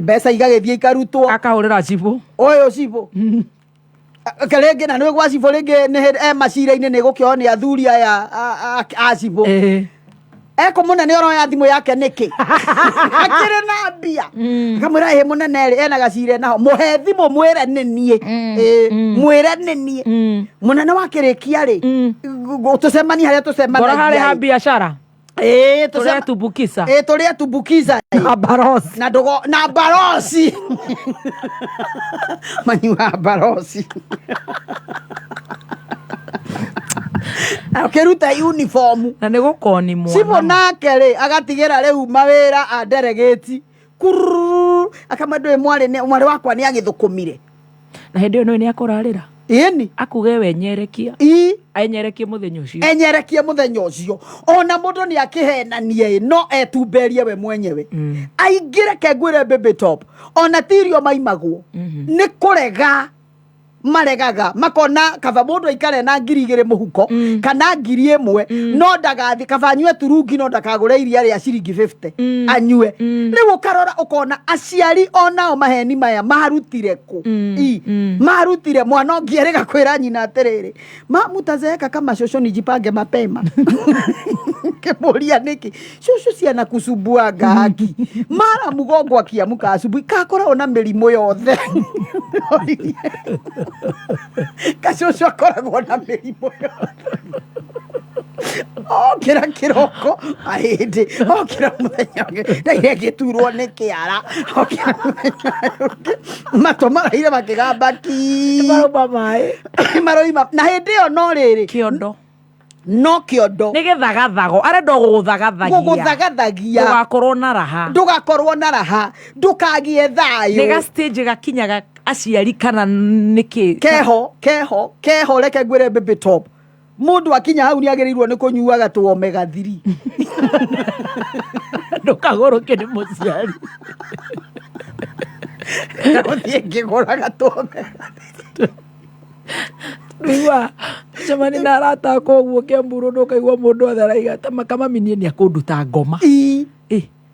mbeca igagithie ikarutwo akahurira cibo oyo cibo kalenge na nwe gwa cibo ringi ni macira-ini ni gukio ni athuri aya a cibo eko munene oroya thimu yake niki akire na mbia kamwira he munene ri ena gacire naho muhe thimu mwire ni nie mwire ni nie munene wakirikia ri tucemani haria tucemanagia bora hari ha biashara tulia tubukiza. Tulia tubukiza. Na barosi. Na barosi. Manyua barosi. Akiruta uniform. Na nego koni mwana. Sibo nake ri agatigira riu mawira a delegate. Akamadwe mwari wakwa ni agithukumire. Na hindi yo no ni akorarira. Ini akuge we nyerekia enyerekie muthenya ucio ona mundu ni akihenanie no etumberie we mwenyewe aingire kengwire baby top ona tirio maimagwo ni kurega maregaga makona kava mundu aikare na ngiri igire muhuko kana ngiri imwe no ndagathi kavanywe turungi no ndakagure iria ria ciringi 50 anyue riu karora ukona aciari onao maheni maya marutire ku marutire mwana ngierega kwira nyina atiriri mutazeeka kama shosho nijipange mapema kemuria niki shosho ciana kusumbua ngaki mara mugongo akiamuka asubuhi kakora ona mirimo yothe Kashosho akoragwo na mirimo kira kiroko ahindi kira muthenya ndaire giturwo ni kiara matoma ire makigamba ki maroima na hindi yo no riri kiondo no kiondo ni githagathago arenda guguthagathagia ndugakorwo na raha ndukagie thayo ni ga stage gakinyaga aciari kana niki keho reke ngwire baby top mundu akinya hau ni agirirwo ni kunyuaga tu omega 3 ndukagoroke ni muciari uthie ngiguraga tu Riwa jamani na rata koguo Kiamburu ndukaigua mundu atharaiga tamakaminie ni akunduta ngoma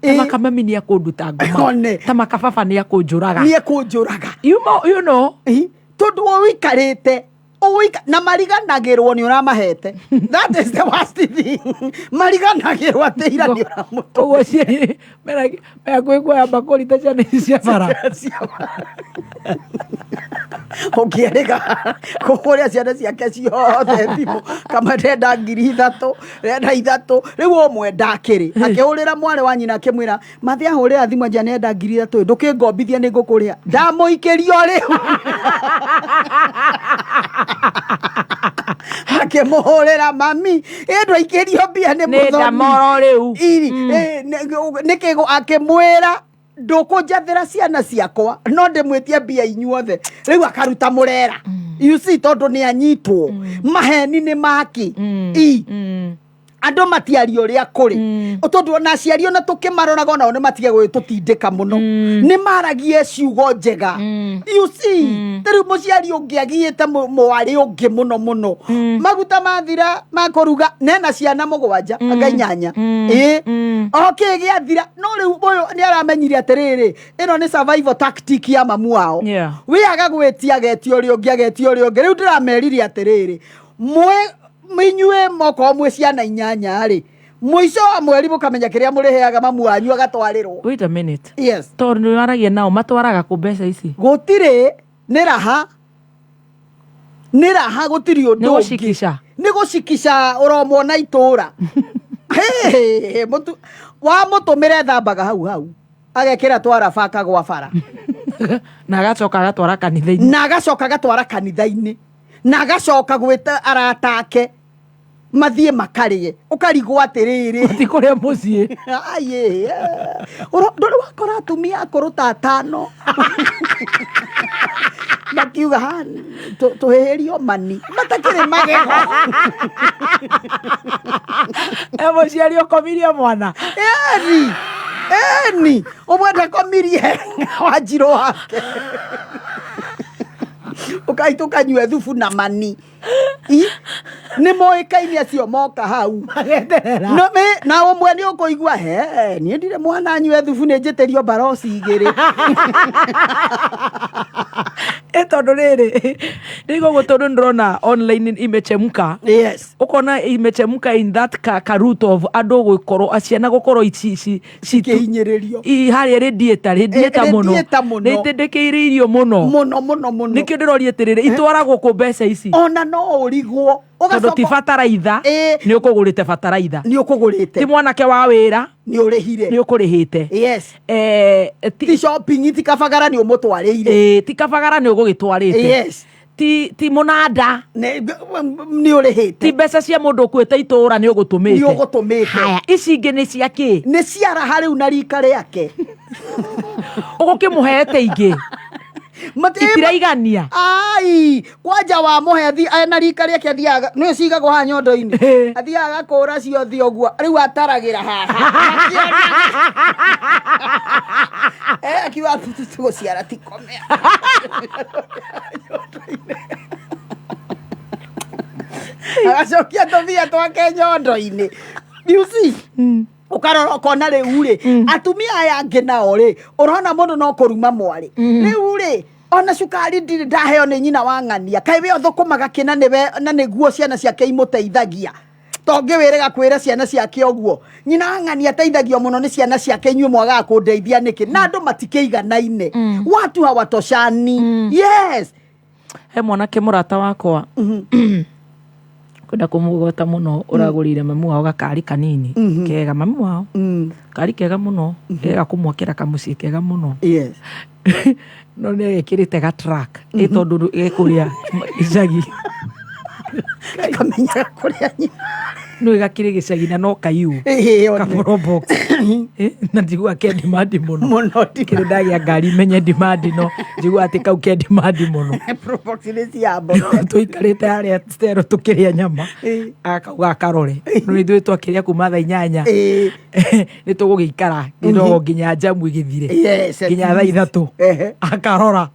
tamakami ni akunduta ngoma tamakababa ni akunjuraga you know tondu wikarite na mariganagirwo ni uramahete that is the worst thing mariganagirwo atira ni uramuto ugo cieni mera kwikwa bakori ta ciana cia bara ukierega kukuria ciana ciake ciothe thimu kama ndenda ngiri 3 renda 3 riu omwe ndakiri akihurira mwari wa nyina akimwira mathi ahurira thimu anja nenda ngiri 3 ndukingombithia ni ngukuria ndamuikirio riu akimuhurira mami endu aikirio mbia ni muthomi nenda moro riu nikigo akimwira ndukunjathira ciana ciakwa no ndimwitie mbia inyuothe riu akaruta murera you see tondu ni anyitwo maheni ni maki andu matiario ria kuri tondu ona aciari ona tukimaroraga ona ni matige gwitutindika muno ni maragie ciugo njega you see riu muciari ungiagiite mwari ungi muno maguta mathira makoruga nena ciana mugwanja anga 8 okay giathira no riu uyu ni aramenyire atiriri ino ni survival tactic ya mamu wao wi agagwitia getio ri riu ndirameririe atiriri minyue moko mwe ciana 8 ri mwico wa mweri mukamenya kiria muriheaga mamu wanyu agatwarirwo. Wait a minute. Yes. Tondu waragia nao matwaraga ku mbeca ici. Gutire ni raha gutiri undu ni gucikisha uromwona itura mutu wa mutumire thambaga hau agekira twara baka gwa bara na agacoka agatwara kanitha-ini na agacoka gwita aratake mathie makarie ukarigwo atiriri atikuria mucii nduri wakora atumia akuru ta 5 akiuga ha tuheherio mani matakire magego mũciari ũkomirie mwana eni ũmwenda komirie Wanjirũ wake ũkaitũka nyue thubu na mani nĩ moĩkaine acio moka hau na ũmwe nĩ ũkũigua niĩ ndirĩ mwana nyue thubu nĩ njĩtĩrio baroci igĩrĩ tondũ rĩrĩ nĩguo tondũ ndĩrona online imechemka ũkona imechemka in that ka root of andũ gũkorwo aciana gũkorwo cikĩhinyĩrĩrio harĩa radiator mũno nĩitĩndĩkĩire irio mũno nĩkĩo ndĩroria atĩrĩrĩ itwaragwo kũ mbeca ici ona no ũrigwo tondũ ti bataraitha nĩ ũkũgũrĩte bataraitha ti mwanake wa wĩra nĩ ũkũrĩhĩte ti shopping ti kabagara nĩ ũmũtwarĩire ti kabagara nĩ ũgũgĩtwarĩte ti mũnanda nĩ ũrĩhĩte ti mbeca cia mũndũ ũkuĩte itũũra nĩ ũgũtũmĩte haya ici ingĩ nĩ cia kĩ nĩ ciaraha rĩu na rika rĩake ũgũkĩmũhete ingĩ itiraigania kwanja wa mũhethi ena rika rĩake athiaga nĩ cigagwo haha nyondo-inĩ athiaga kũra ciothe ũguo rĩu ataragĩra haha akiuga tũgũciara ti komea agacokia tũthia twake nyondo-inĩ ukarora ukona rĩu rĩ atumia aya angĩ nao rĩ ũrona mũndũ no kũruma mwarĩ rĩu rĩ ona cukari ndirĩ ndaheo nĩ nyina wa ng'ania kaĩ we thũkũmaga kĩna nĩwe na nĩguo ciana ciake imũteithagia tonge wĩrĩga kwĩra ciana ciake ũguo nyina wa ng'ania ateithagio mũno nĩ ciana ciake inyuĩ mwagaga kũndeithia nĩkĩ na andũ matikĩiganaine watu hawatoshani he mwanake mũrata wakwa kwenda kũmũgota mũno ũragũrire mamu wao gakari kanini kega mamu wao kari kega mũno kega kũmwakĩra kamuciĩ kega mũno no nĩ ekĩrĩte ga track tondũ gekũrĩa icagi kamenya kũrĩa nyina no gakĩrĩ gĩcagi na no kayu kaboro box na njigua ke demand mũno kĩrĩ ndagĩa ngari menye demand no njigua atĩ kau ke demand mũno box nĩ ciambo tũikarĩte harĩa stero tũkĩrĩa nyama akauga karore no ithuĩ twakĩrĩa kuma thaa 8 nĩ tũgũgĩikara nginya nginya jamu igĩthire nginya thaa 3 akarora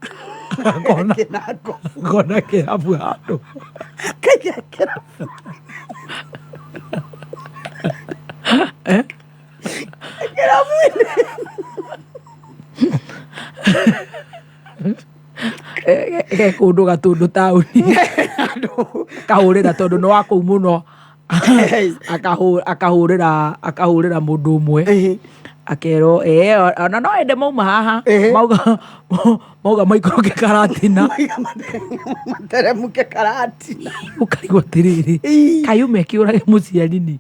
kona kĩrabu handũ kĩrabu kũndũ gatũndũ taũni kahũrĩra tondũ nĩ wa kũu mũno akahũrĩra mũndũ ũmwe akerwo ona no ende mauma haha mauga maikũrũke karatina materemuke karatina ũkarigwo atĩrĩrĩ kaĩ ũmekĩũrage mũciari nĩ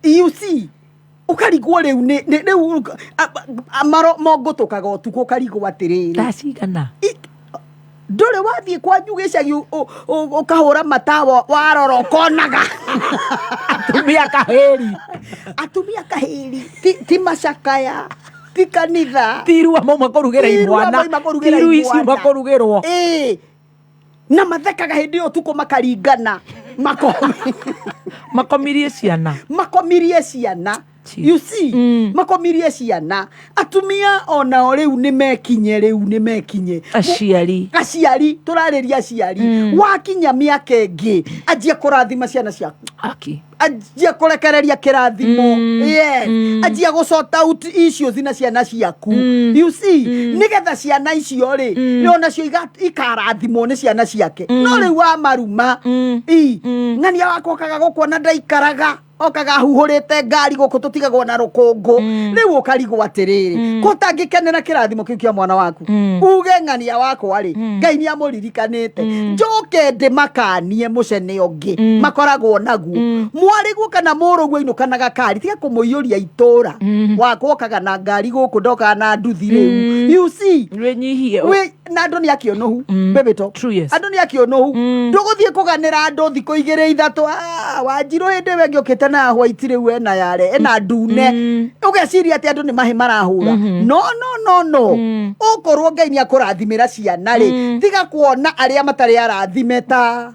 ũkarigwo rĩu mongũtũkaga ũtukũ ũkarigwo atĩrĩrĩ thaa cigana ndũrĩ wathiĩ kwanyu gĩcagi ũkahũra matawa warora ũkonaga atumia kahĩri ti macakaya ti kanitha ti irua mauma kũrugĩra imwana ti iru ici makũrugĩrwo na mathekaga hĩndĩ ĩyo ũtukũ makaringana makomirie ciana you see makomirie ciana atumia onao rĩu nĩ mekinye aciari tũrarĩria aciari wakinya mĩaka ĩngĩ anjia kũrathima ciana ciaku anjia kũrekereria kĩrathimo anjia gũsort out issues na ciana ciaku you see nĩgetha ciana icio rĩ nĩonacio ikarathimwo nĩ ciana ciake no rĩu wa maruma ng'ania wakwa okaga gũkuona ndaikaraga okaga huhũrĩte ngari gũkũ tũtigagwo na rũkũngũ rĩu ũkarigwo atĩrĩrĩ ko tangĩkenera kĩrathimo kĩu kĩa mwana waku uge ng'ania wakwa rĩ Ngai nĩ amũririkanĩte njoke njoke ndimakanie mucene ongi makoragwo naguo mwariguo kana muruguo inukanaga kari tiga kumuiyuria itura wakokaga na ngari guku ndoka na nduthi riu you see we na andu ni akionohu bebeto andu ni akionohu nduguthie kuganira andu thiko igire ithatu Wanjiru hinde we ngiokite na white riu ena yare ena ndune ugeciria ati andu ni mahi marahura no ukorwo Ngai ni akurathimira ciana ri tiga kuona aria matari arathime ta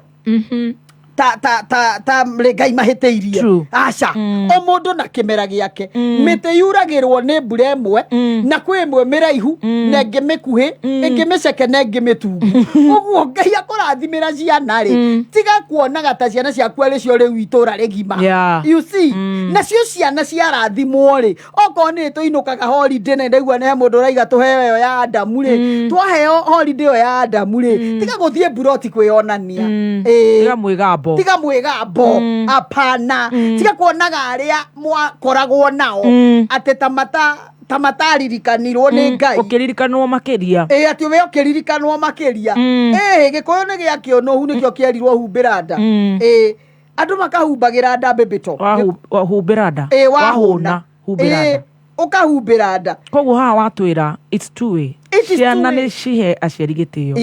Ngai mahiteirie aca o mundu na kimera giake mite yuragirwo ni mbura emwe na kwi emwe miraihu na ingi mikuhi ingi miceke na ingi mitungu uguo Ngai akurathimira ciana ri tiga kuona gata ciana ciaku ari cio riu itura rigima you see na cio ciana ciarathimwo ri oko ni tuinukaga holiday na ndaigua ne mundu raiga tuheo ya Adamu ri twaheo holiday ya Adamu ri tiga guthie buroti kwionania tiga mwigambo apana tiga kuonaga aria mwakoragwo nao ate tamataririkanirwo ni Ngai ukiririkanwo makiria ati we ukiririkanwo makiria gikuyu ni giakionohu nikio kierirwo humbiranda andu makahumbagira nda bebito wahumbiranda wahuna humbiranda ukahumbiranda koguo haha watwira it's two way ciana ni cihe aciari gitio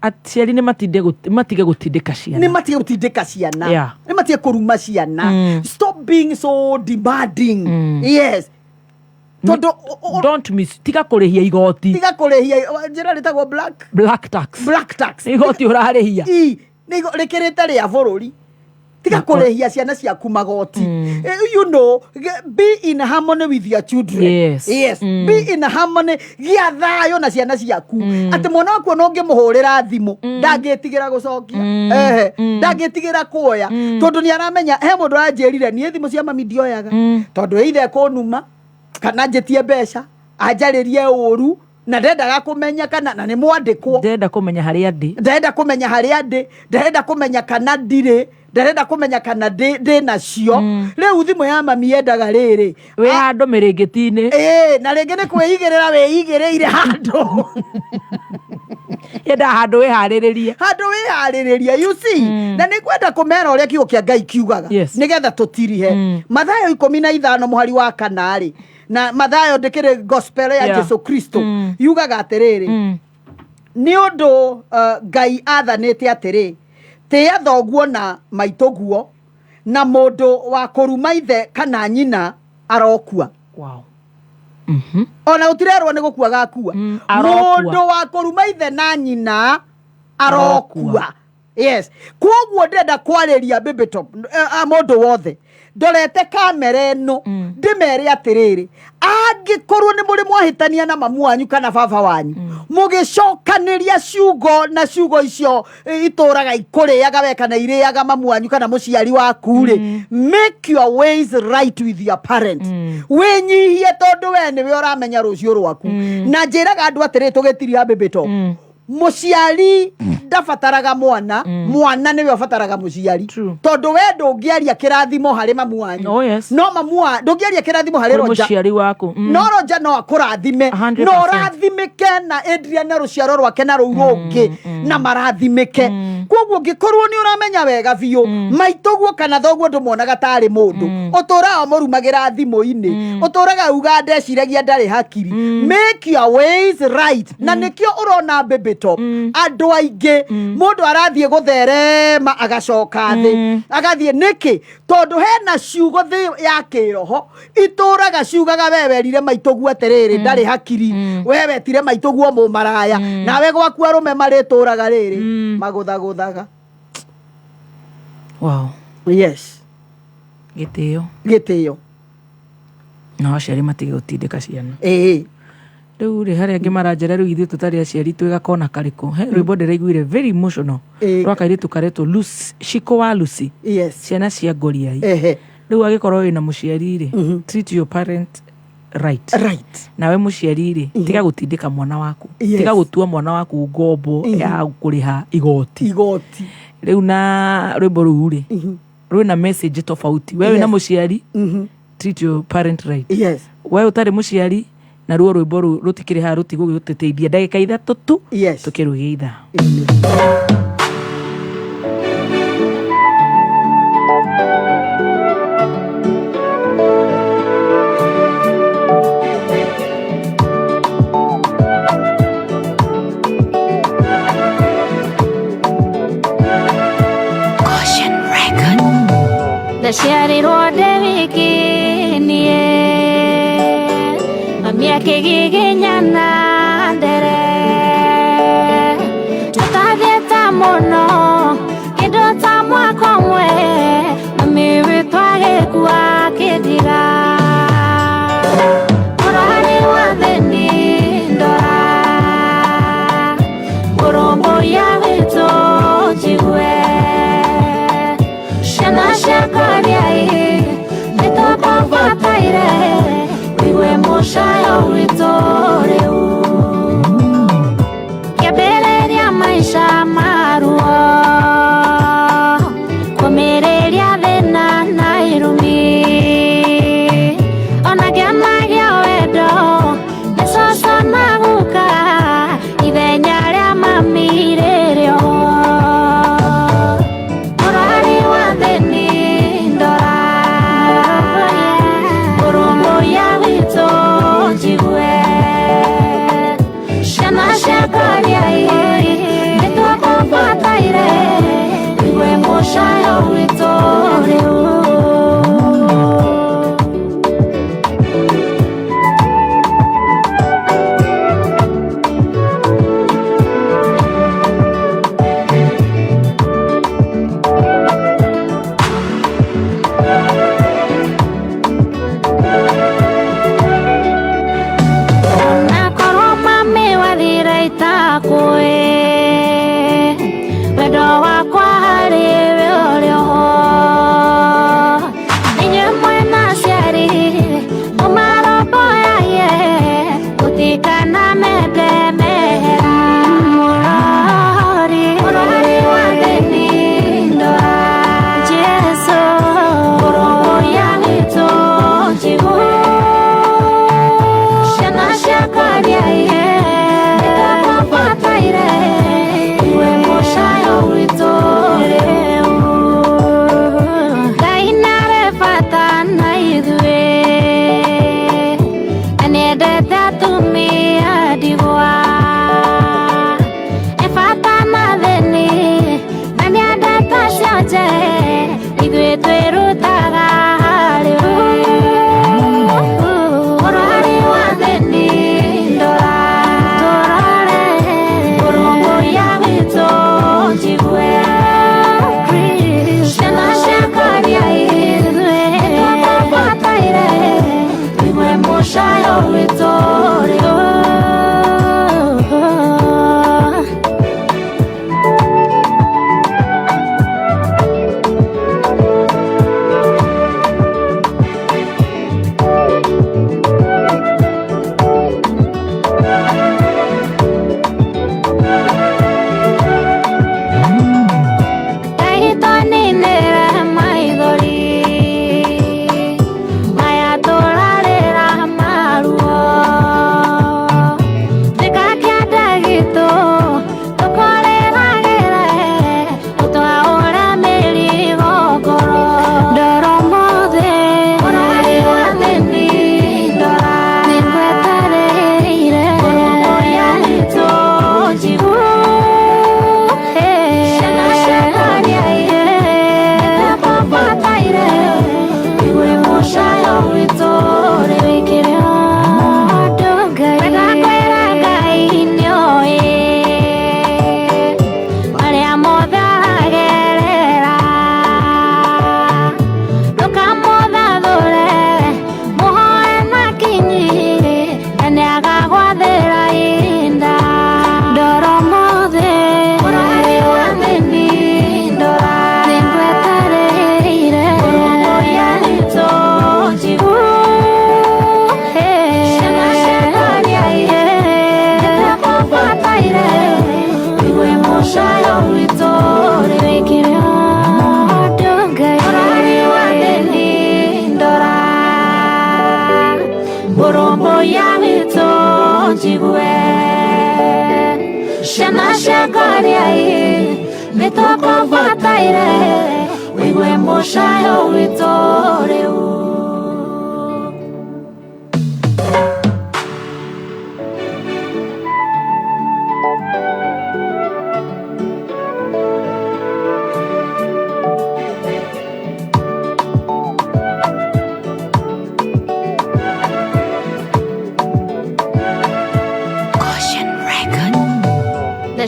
aciari ni matige gutindika ciana ni matige gutindika ciana ni matige kuruma ciana stop being so demanding don't miss tiga kurehia igoti njira ritagwo black tax igoti urarehia ni rekirite ria bururi tiga kurehia ciana ciaku magoti you know be in harmony with your children be in harmony gia thayo na ciana ciaku ati mwana waku no ngimuhurira thimu ndangitigira gucokia ndangitigira kuoya tondu ni aramenya he mundu anjirire ni thimu cia mami ndioyaga tondu either kunuma kana njitie mbeca anjaririe uru na ndendaga kumenya kana na ni mwandikwo ndenda kumenya haria ndi ndenda kumenya kana ndire ndarenda kumenya kana ndi nacio riu thimu ya mami yendaga riri we handu miringitini na ringi ni kwigirira weigiriire handu yenda handu wihariririe you see na ni kwenda kumera uria kiugo kia Ngai kiugaga nigetha tutirihe Mathayo 15 muhari wa kanari na Mathayo ndikire gospel ya Yesu Kristo yugaga atiriri ni undu Ngai athanite atiri tia thoguo na maitoguo na mundu wa kuruma ithe kana nyina arokua ona utirerwo ni gukua gakua mundu wa kuruma ithe na nyina arokua koguo ndenda kwariria bibito mundu wothe ndorete kamera eno ndimere atiriri angikorwo ni muri mwahitania na mamu wanyu kana baba wanyu mugicokaniria ciugo na ciugo icio ituraga ikuriaga we kana iriaga mamu wanyu kana muciari waku ri make your ways right with your parents wenyihie tondu we ni we uramenya rucio rwaku na njiraga andu atiri tugitiria bibito muciari ndabataraga mwana niwe abataraga muciari tondu we ndungiaria kirathimo hari mamu wanyu no mamu ndungiaria kirathimo hari roja muciari waku no roja no akurathime no rathimike na Adrian na ruciaro rwake na rungi na marathimike koguo ngikorwo ni uramenya wega biu maitoguo kana thoguo ndumuonaga tari mundu utura murumagira thimo-ini uturaga uga ndeciragia ndari hakiri make your ways right na nikio urona bebito andu aingi mundu arathie gutherema agacoka thi agathie niki tondu hena ciugo thi ya kiroho ituraga ciugaga wewerire maitoguo atiriri ndari hakiri wewe tire maitoguo mu maraya nawe gwaku arume marituraga riri maguthaguthaga gitio no aciari matige gutindika ciana riu ri haria ngi maranjera riu ithu tutari aciari twiga kona kariku rwimbo ndiraiguire very emotional rwakairitu karetwo Shiko wa Lucy ciana cia ngoriai riu agikorwo wina muciari ri treat your parent right nawe muciari ri tiga gutindika mwana waku tiga gutua mwana waku ngombo ya kuriha igoti riu na rwimbo ruu ri rwina message tofauti wewe na muciari treat your parent right wewe utari muciari na ruo rwimbo rutikire ha rutigo guteteithia ndagika ithatu tu tukirugia itha ndaciarirwo ndĩ wiki niĩ mami akĩgiginyana ndere tũtathiĩte mũno kĩndũ ta mwaka ũmwe mami witũ agĩkua akĩndiga mũrari wa thĩni ndora mũrũmbũiya witũ njigue ciana ciakwa rĩai nĩtũkũbataire wigue mũcayo witũ rĩu kĩambĩrĩria maica maruo kũmĩrĩria thĩna na irumi ona kĩamagia wendo nĩ coco na guka ithenya rĩa mami rĩrĩo mũrari wa thĩni ndora mũrũmbũiya witũ njigue ciana ciakwa rĩai nĩtũkũbataire wigue mũcayo witũ rĩu onakorwo mami wathire itakũĩ wendo wakwa harĩ we ũrĩoho inyuĩ mwĩna aciari mũmaromboyagie gũtikana mende mehera mũrori wa thĩni ndora Jesũ mũrũmbũiya witũ njigu ciana ciakwa rĩai nĩtũkũbataire wigue mũcayo witũ rĩu Ngai nĩarĩ bata na ithuĩ na nĩendete atumia ndigwa nĩ bata na thĩni na nĩendete cionje ithuĩ twĩrutaga harĩ mũrari wa thĩni ndora tũrore mũrũmbũiya witũ njigue ciana ciakwa rĩai nĩtũkũbataire wigue mũcayo witũ rĩu Kaitũninĩre maithori maya tũrarĩra maruo thika kĩanda gitũ tũkũrĩragĩre tũtwaũre mĩrigo ngoro ndoro mothe mũrari wa thĩni ndora nĩngwetereire mũrũmbũiya witũ njigu ciana ciakwa rĩai nĩtũkũbataire wigue mũcayo witũ rĩu ikĩrĩ ũndũ Ngai wegakwĩra Ngai nĩoĩ marĩa mothe aragerera ndũkamũthathũre mũhoe na kinyi na nĩagagwathĩra inda ndoro mothe mũrari wa thĩni ndora nĩngwetereire mũrũmbũiya witũ njigu ciana ciakwa rĩai nĩtũkũbataire wigue mũcayo witũ rĩu ikĩrĩ ũndũ Ngai mũrari wa thĩni ndora mũrũmbũiya witũ njigue ciana ciakwa rĩai nĩtũkũbataire wigue mũcayo witũ rĩu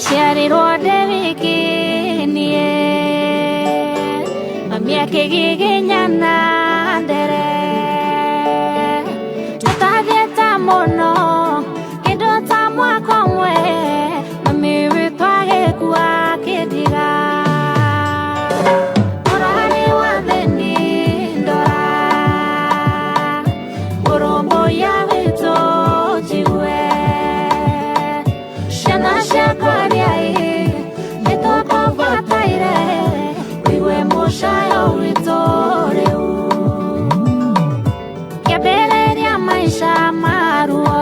ndaciarirwo ndĩ wiki niĩ mami akĩgiginyana ndere tũtathiĩte mũno kĩndũ ta mwaka ũmwe mami witũ agĩkua akĩndiga ũrarĩ wa thĩni ndora ngũrũmbũiya witũ njigue ciana ciakwa rĩai nĩtũkũbataire wĩigue mũcayo witũ rĩu kĩambĩrĩria maica maruo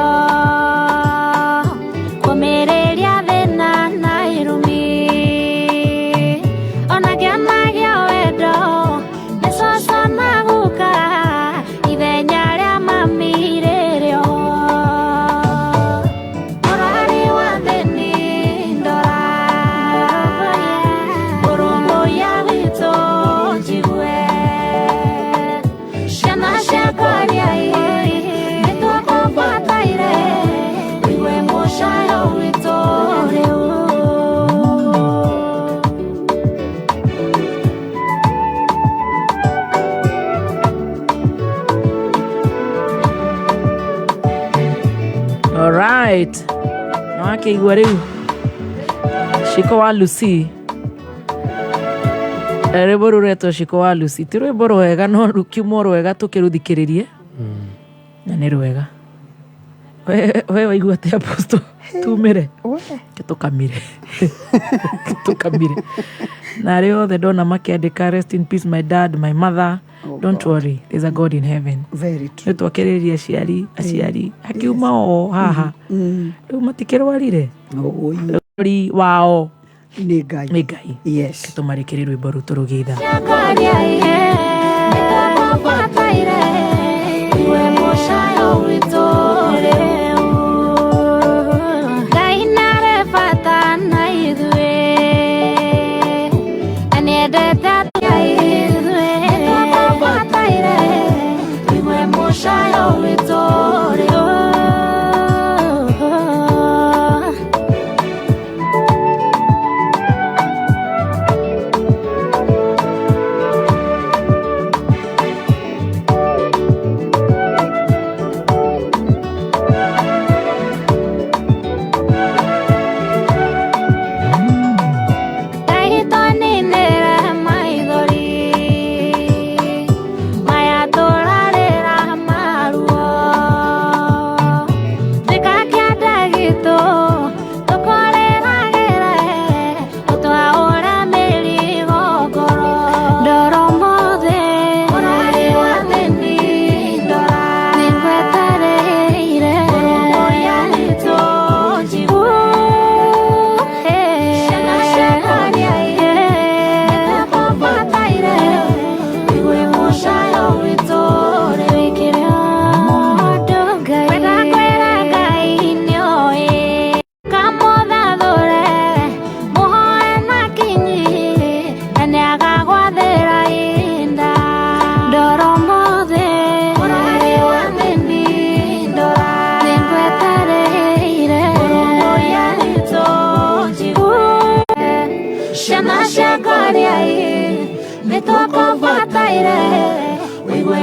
kũmĩrĩria thĩna na irumi ona kĩamagia wendo nĩ coco na guka ithenya rĩa mami rĩrĩo ũrarĩ wa thĩni ndora ngũrũmbũiya witũ njigue ciana ciakwa rĩai nĩtũkũbataire wĩigue mũcayo witũ rĩu Alright. Nawake igua riu. Shiko wa Lucy. Rwĩmbo rũretwo Shiko wa Lucy. Ti rwĩmbo rwega no rukiumo rwega tũkĩrũthikĩrĩrie. Na nĩ rwega. We waigua atĩa Apostle? Tumire. Tukamire. Tukamire. Na rĩo othe ndona makĩandĩka rest in peace my dad, my mother. Don't worry, there's a God in heaven. Very true. Nĩtwakĩrĩria aciari hakiuma o haha rĩu matikĩrwarire ũri wao nĩ Ngai. Yes. tũmarekere rwĩmbo rũu tũrũgĩtha Ngai narĩ bata na ithuĩ na nĩendete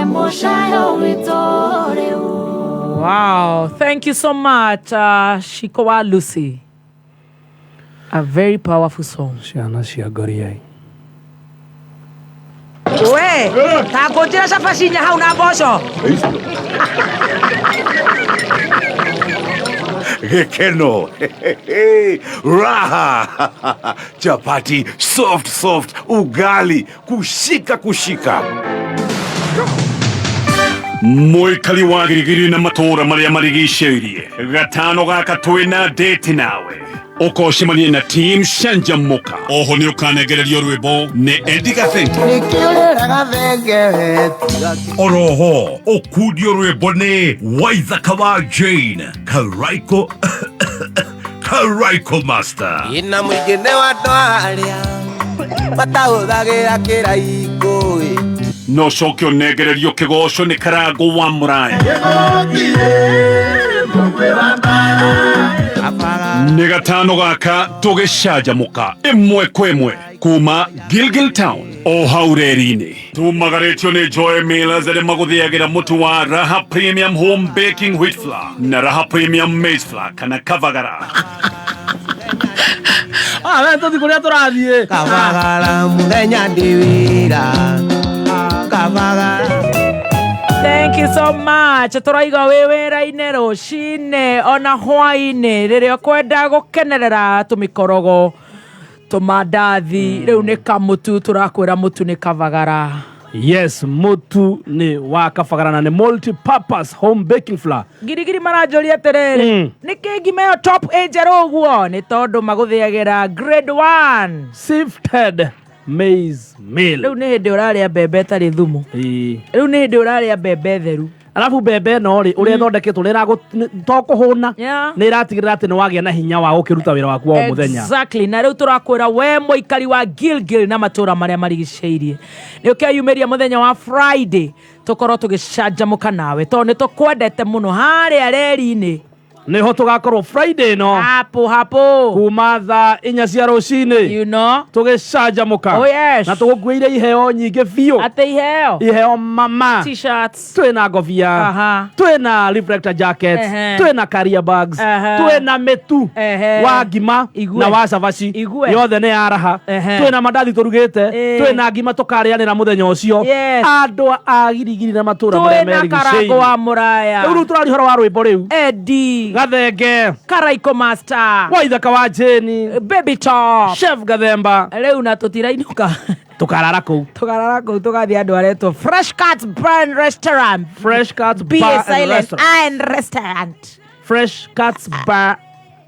mũcayo witũ rĩu Wow, thank you so much, Shiko wa Lucy. A very powerful song. Ciana cia ngoriai. We, ta ngũnjĩra cabaci nya hau na mboco. Gekeno. Raha. Chapati soft, ugali kushika. Muikali wa girigiri na matora maria marigicĩirie. Gatano gaka twĩna date nawe. Ũkoshimanie na team Shanjamuka. Oho nĩ ũkanegererio rwĩmbo nĩ Eddie Gathenge. Oroho ũkundio rwĩmbo nĩ Waithaka wa Jane. Karaiko Master. Ina mũingĩ nĩ wandũ arĩa matahũthagĩra kĩraiko. No coke onegererio kĩgoco nĩ Karango wa Mũraya. nĩ gatano gaka tũgĩcanjamũka ĩmwe kwa ĩmwe kuma Gilgil Town o hau reri-inĩ tumagarĩtio nĩ Joy Millers arĩa magũthĩagĩra mũtu wa Raha Premium Home Baking Wheat Flour na Raha Premium Maize Flour kana Kavagara. Tũthi kũrĩa tũrathiĩ Kavagara mũthenya ndĩwĩra Kavagara. Thank you so much. Tũraiga wĩra-inĩ rũcinĩ ona hwainĩ rĩrĩa kwenda gũkenerera tũmĩkorogo tũmandathi rĩu nĩ kamũtu tũrakwĩra mũtu nĩ Kavagara. Yes, mũtu nĩ wa Kavagara na nĩ multi-purpose home baking flour. Girigiri maranjũria atĩrĩrĩ nĩkĩ ngima ĩyo top njerũ ũguo nĩ tondũ magũthĩagĩra grade 1 sifted maize meal. Rĩu nĩ hĩndĩ ũrarĩa mbembe ĩtarĩ thumu. Rĩu nĩ hĩndĩ ũrarĩa mbembe theru. Alafu mbembe no ri ũrĩa thondeketwo to kũhũna nĩ ĩratigĩrĩra atĩ nĩ wagĩa na hinya wa gũkĩruta wĩra waku wa mũthenya. Exactly. Na rĩu tũrakwĩra we mũikari wa Gilgil na matũra marĩa marigicĩirie nĩ ũkĩyumĩria mũthenya wa Friday tũkorwo tũgĩcanjamũka nawe tondũ nĩ tũkwendete mũno harĩa reri-inĩ. Nĩho tũgakorwo Friday no hapo kuma thaa 4 cia rũcinĩ tũgĩcanjamũka na tũgũkuĩire iheo nyingĩ biũ. Iheo mama t-shirts, twĩna ngobia, twĩna reflector jackets, twĩna carrier bags, twĩna mĩtu wa ngima na wa cabaci yothe nĩ ya Raha, twĩna mandathi tũrugĩte, twĩna ngima tũkarĩanĩra mũthenya ũcio andũ a Girigiri na matũra marĩa merigicĩirie. Twĩna karango wa mũraya. Rĩu tũrari horo wa rwĩmbo rĩu Eddie Gathenge, Karaiko Master, Waithaka wa Jeni, Baby Top, Chef Gathemba. Rĩu na tũtirainuka tukarara kũu tũgathiĩ andũ aretwo Fresh Cuts Bar and Restaurant. Fresh Cuts Bar and Restaurant. Fresh Cuts Bar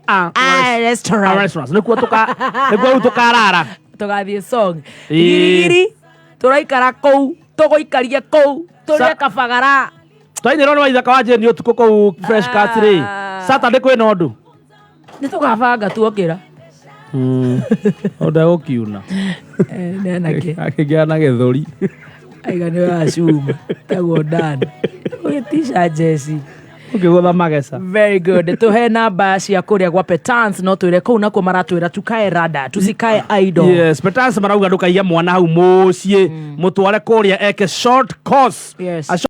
and Restaurant. Nĩkuo tũkarara tũgathiĩ song Girigiri tũraikara kũu tũgũikaria kũu tũrĩa Kavagara. Twainĩrwo nĩ Waithaka wa Jeni ũtukũ kũu Fresh Cuts rĩ Saturday kwĩna ũndũ nĩ tũgabanga tuokĩra onda gũkiuna akĩgĩa na gĩthũri aiga nĩ wacuma tagwo ndani ũgĩtica jesi ũkĩgũtha mageca. Very good. Tũhe namba cia kũrĩa gwa Petans no twĩre kũu nakuo maratwĩra tukae rada tusikae idol. Yes, Petans marauga ndũkaiya mwana hau mũciĩ mũtware kũrĩa eke short course. Yes.